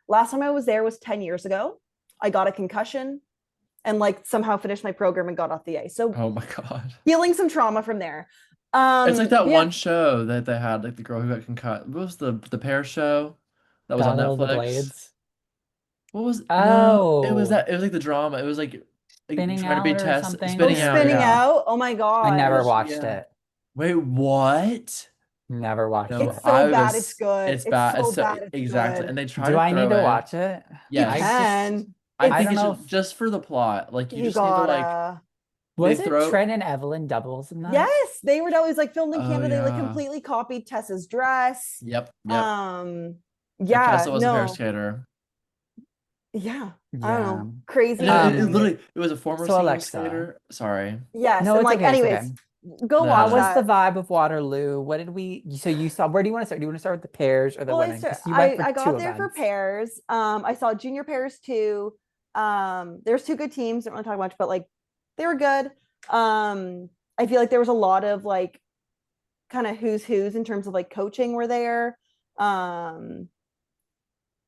Last time I was there was 10 years ago. I got a concussion and like somehow finished my program and got off the ice. So Oh my God. healing some trauma from there. It's like that yeah. one show that they had, like the girl who got concussed. What was the pair show that was on Battle of the Netflix? Blades. What was no? It was Oh. that. It was like the drama. It was like Spinning trying to be out or test something? spinning out. Spinning Yeah. out. Oh my God. I never was- watched yeah. it. Wait, what? Never watched No, It's it. so I bad, was- it's good. It's It's bad. so It's so bad, it's exactly. good. And they try Do to I need throw to in- watch it? Yes. You I can. just- I I think don't it's know just for the plot. Like you You just need to like. gotta. Was They it throw- Trent and Evelyn doubles in that? Yes, they were always like filmed in Oh, Canada. They like yeah. completely copied Tessa's dress. Yep. Yep. Yeah, Tessa was a pair no, skater. yeah. I don't Yeah. know, crazy. And Um, it was a former so senior Alexa. skater. Sorry. Yes, No, and it's like, okay, it's anyways, okay. go No, watch How was that. the vibe of Waterloo? What did we? So you saw? Where do you want to start? Do you want to start with the pairs or the Well, women? 'Cause you went for I two got there for events. pairs. I saw junior pairs too. There's two good teams. Don't want to talk much, but like they were good. I feel like there was a lot of like kind of who's in terms of like coaching were there.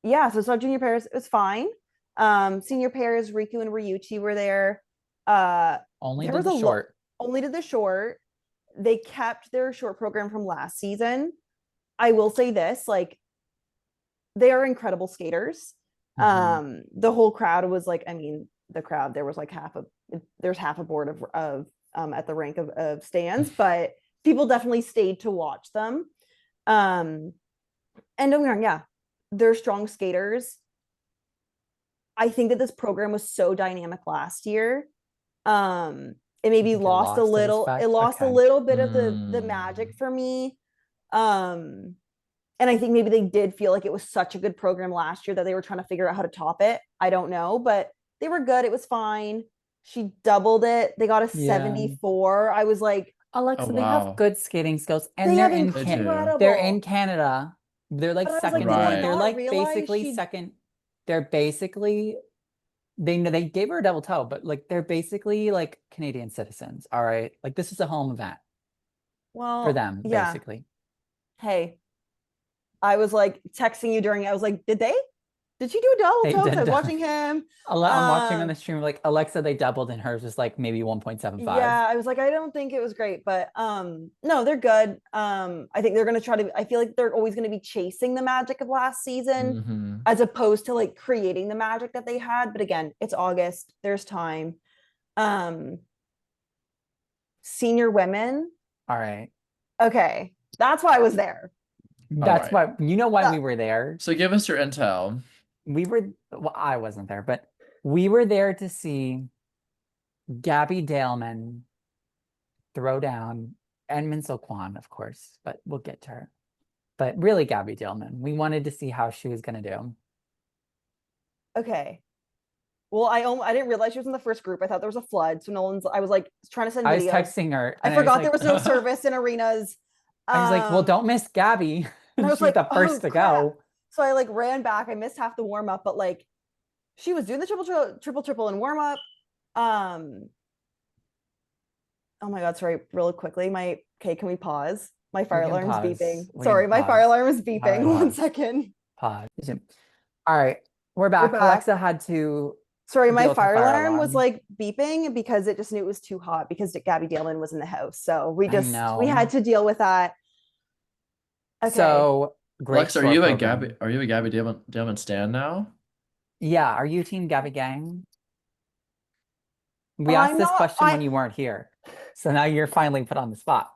Yeah, so I saw junior pairs. It was fine. Senior pairs, Riku and Ryuchi were there. Only there did was the a lo- short. Only did the short. They kept their short program from last season. I will say this, like they are incredible skaters. Mhm. The whole crowd was like, I mean, the crowd, there was like there's half a board of at the rank of stands, but people definitely stayed to watch them. And don't get me wrong, yeah, they're strong skaters. I think that this program was so dynamic last year. It maybe think it lost a lost its little, effect? it lost a Okay. little bit of the magic for me. And I think maybe they did feel like it was such a good program last year that they were trying to figure out how to top it. I don't know, but they were good. It was fine. She doubled it. They got a Yeah. 74. I was like, Alexa, Oh, they wow. have good skating skills, and they they're have in They do. they're in incredible. Canada. They're like But I was second like, did Right. I they're not like realize basically she second. They're basically they gave her a double toe, but like they're basically like Canadian citizens. All right, like this is a home event for well, them, yeah. basically. Hey, I was like texting you during. I was like, did she do a double They toe? 'Cause did I was double- watching him. I'm watching on the stream, like Alexa, they doubled, and hers was like maybe 1.75. Yeah, I was like, I don't think it was great, but no, they're good. I think they're gonna try to. I feel like they're always gonna be chasing the magic of last season, Mm-hmm. as opposed to like creating the magic that they had. But again, it's August. There's time. Um, Senior women. All right, Okay, that's why I was there. that's right. why you know why Uh, we were there. So give us your intel. Well, I wasn't there, but we were there to see Gabby Daleman throw down and Minsel Kwan, of course, but we'll get to her. But really, Gabby Daleman. We wanted to see how she was gonna do. Okay. Well, I didn't realize she was in the first group. I thought there was a flood, so Nolan's. I was like trying to send I was videos. texting her, I and I was forgot like, there was no service in arenas. I was like, well, Um, don't miss Gabby. and I was She's the like, first oh to crap. go. So I like ran back. I missed half the warm up, but like she was doing the triple in warm up. Oh my god, sorry, really quickly. Okay, can we pause? My fire can alarm's pause. beeping. We Sorry, can my fire pause. alarm is beeping. Pause. 1 second. Pause. All right, we're back. back. Alexa had to. Sorry, deal my with her fire alarm was alarm. like beeping because it just knew it was too hot because Gabby Daleman was in the house. So we know. had to deal with that. Okay. So great. Lex, are short you a program. Gabby Daleman stan now? Yeah, are you Team Gabby Gang? We asked I'm this not- question when you weren't here, so now you're finally put on the spot.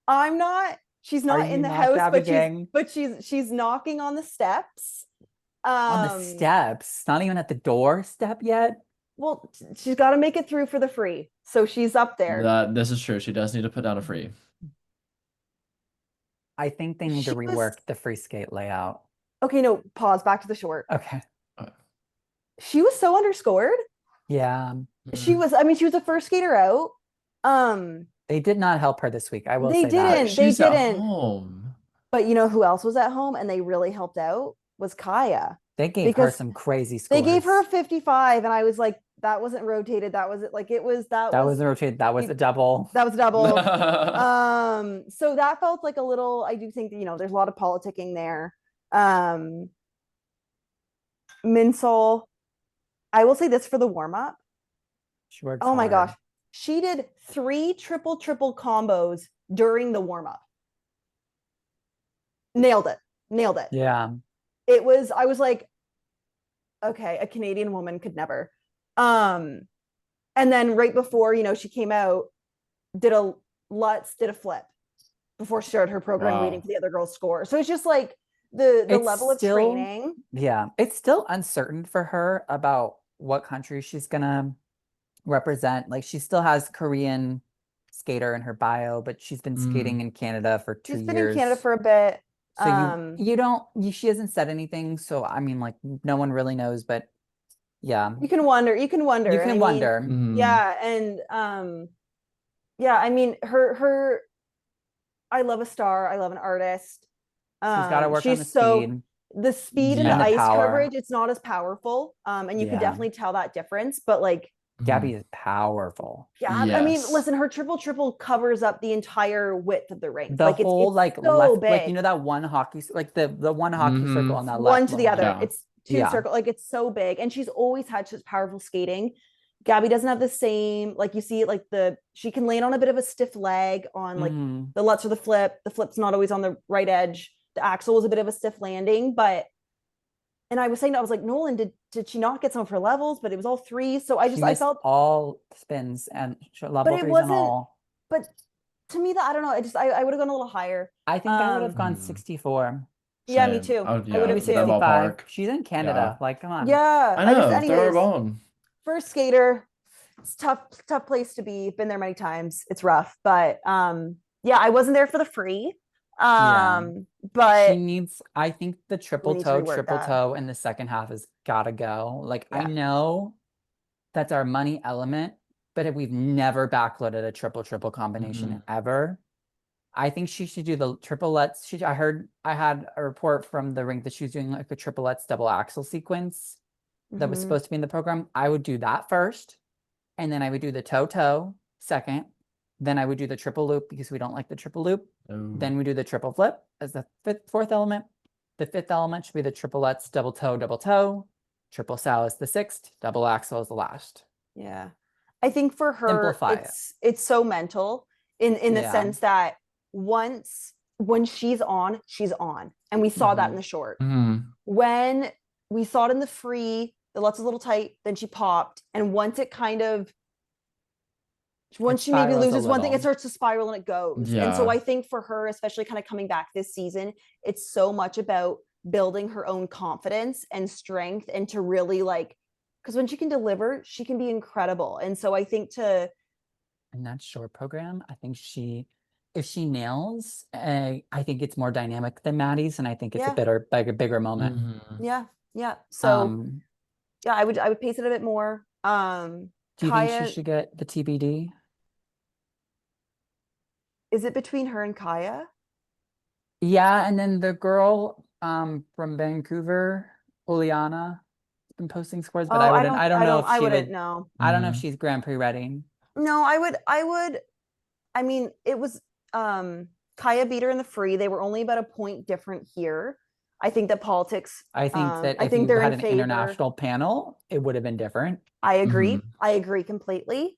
I'm not. She's Are not you in the not house, Gabby but Gang? she's knocking on the steps. On the steps, not even at the doorstep yet. Well, she's got to make it through for the free, so she's up there. This is true. She does need to put down a free. I think they need to rework the free skate layout. Okay, no, pause. Back to the short. Okay. She was so underscored. Yeah. She was. I mean, she was the first skater out. They did not help her this week. I will They say didn't. that. She's They at didn't. home. But you know who else was at home and they really helped out was Kaya. They gave her some crazy scores. They gave her a 55, and I was like, that wasn't rotated. That was it. Like it was that wasn't rotated. That was a double. That was a double. So that felt like a little. I do think that, you know, there's a lot of politicking there. Minsol, I will say this for the warm up. Oh my gosh, she did 3 triple combos during the warm up. Nailed it. Yeah. It was. I was like, okay, a Canadian woman could never. And then right before, you know, she came out, did a flip before she started her program, waiting for the other girls' score. So it's just like the level of training. Yeah, it's still uncertain for her about what country she's gonna represent. Like she still has Korean skater in her bio, but she's been skating in Canada for 2 years. She's been in Canada for a bit. So she hasn't said anything. So I mean, like no one really knows, but yeah. You can wonder. You can wonder. Yeah. And yeah, I mean her I love a star. I love an artist. She's got to work on the speed. The speed and the ice coverage, it's not as powerful. And you can definitely tell that difference. But like Gabby is powerful. Yeah, yes. I mean, listen, her triple covers up the entire width of the rink. The like whole it's like so left, big. like you know that one hockey, like the one hockey circle on that left, one to the other. Yeah. It's 2 circle, like it's so big, and she's always had such powerful skating. Gabby doesn't have the same, like you see, like she can land on a bit of a stiff leg on like the Lutz or the flip. The flip's not always on the right edge. The axle was a bit of a stiff landing, but. And I was saying, I was like, Nolan, did she not get some of her levels? But it was all 3. So I felt all spins and level 3s and all. But to me, that I don't know. I would have gone a little higher. I think I would have gone 64. Yeah, me too. I would have 65. She's in Canada. Like, come on. Yeah, I know. Throw her bone. First skater. It's tough place to be. Been there many times. It's rough, but yeah, I wasn't there for the free. But she needs, I think the triple toe in the second half has gotta go. Like I know That's our money element, but we've never backloaded a triple combination Mhm. ever. I think she should do the triplets. I had a report from the rink that she was doing like a triplets double axel sequence that was Mhm. supposed to be in the program. I would do that first, and then I would do the toe second. Then I would do the triple loop because we don't like the triple loop. Oh. Then we do the triple flip as the fourth element. The fifth element should be the triplets, double toe, triple sow is the sixth, double axel is the last. Yeah. I think for her, Simplify it. it's so mental in the Yeah. sense that when she's on, and we saw that in Mhm. the short. Mhm. When we saw it in the free, the Lutz was a little tight, then she popped, and once she maybe spirals a loses one thing, it little. starts to spiral and it goes. And so Yeah. I think for her, especially kind of coming back this season, it's so much about building her own confidence and strength, and to really like, because when she can deliver, she can be incredible. And so I think In that short program, I think if she nails, I think it's more dynamic than Maddie's, and I think it's Yeah. a bigger moment. Mhm. yeah. So yeah, I would pace it a bit more. Do you think she Kaya, should get the TBD? is it between her and Kaya? Yeah, and then the girl from Vancouver, Juliana, has been posting scores, but Oh, I don't know if I she wouldn't would. know. I don't know if Mhm. she's Grand Prix ready. No, I mean, it was Kaya beat her in the free. They were only about a point different here. I think that politics, I think that I if think you they're had in an favor. international panel, it would have been different. I agree. Mhm. I agree completely.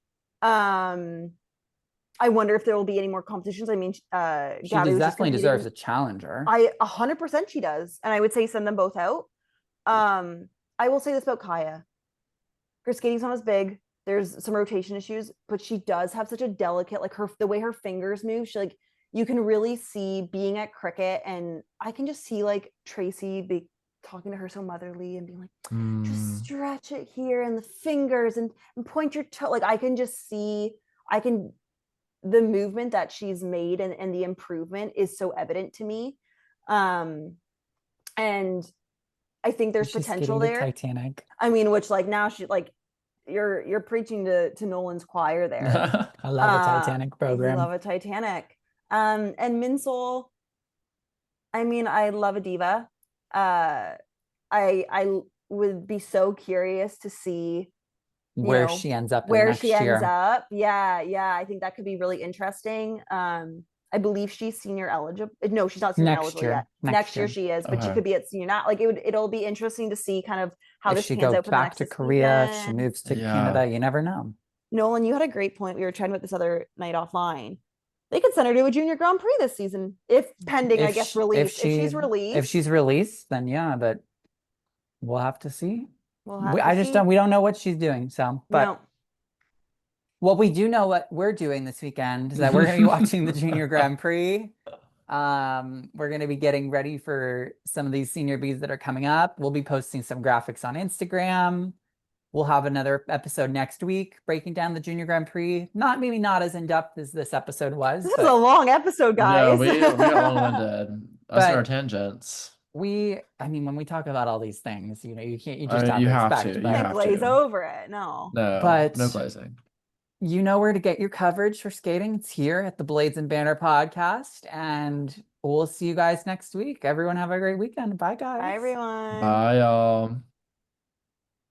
I wonder if there will be any more competitions. I mean, She Gabby was just definitely deserves competing. a challenger. 100% she does. And I would say send them both out. I will say this about Kaya. Her skating's not as big. There's some rotation issues, but she does have such a delicate, like the way her fingers move. She like, you can really see being at cricket, and I can just see like Tracy be talking to her so motherly and being like, just stretch it here and the fingers and point your toe. Like I can just see, I can the movement that she's made and the improvement is so evident to me. And I think there's She's potential skating the there. Titanic. I mean, which like now she like you're preaching to Nolan's choir there. I love a Titanic program. You love a Titanic. And Minsole, I mean, I love a diva. I would be so curious to see Where she ends up in where next she ends year. up. Yeah, I think that could be really interesting. I believe she's senior eligible. No, she's not senior Next eligible year. yet. Next year she is, but she Okay. could be at senior not. Like it'll be interesting to see kind of how If this she pans goes out for the back next to Korea, if she season. moves to Yeah. Canada, you never know. Nolan, you had a great point. We were chatting about this other night offline. They could send her to a junior Grand Prix this season, if pending, I guess, release. If she's released, if she's released, then yeah, but we'll have to see. we'll have to see. We don't know what she's doing. So, We but don't. what we do know what we're doing this weekend is that we're going to be watching the Junior Grand Prix. We're going to be getting ready for some of these senior bees that are coming up. We'll be posting some graphics on Instagram. We'll have another episode next week breaking down the Junior Grand Prix. Maybe not as in depth as this episode was, This is but a long episode, Yeah, guys. we got long-winded. Us and our But tangents. I mean, when we talk about all these things, you I just mean, have you to have expect. to. But You Can't have glaze to. over it. No. No, But- no glazing. you know where to get your coverage for skating. It's here at the Blades and Banter podcast. And we'll see you guys next week. Everyone have a great weekend. Bye, guys. Bye, everyone. Bye, y'all.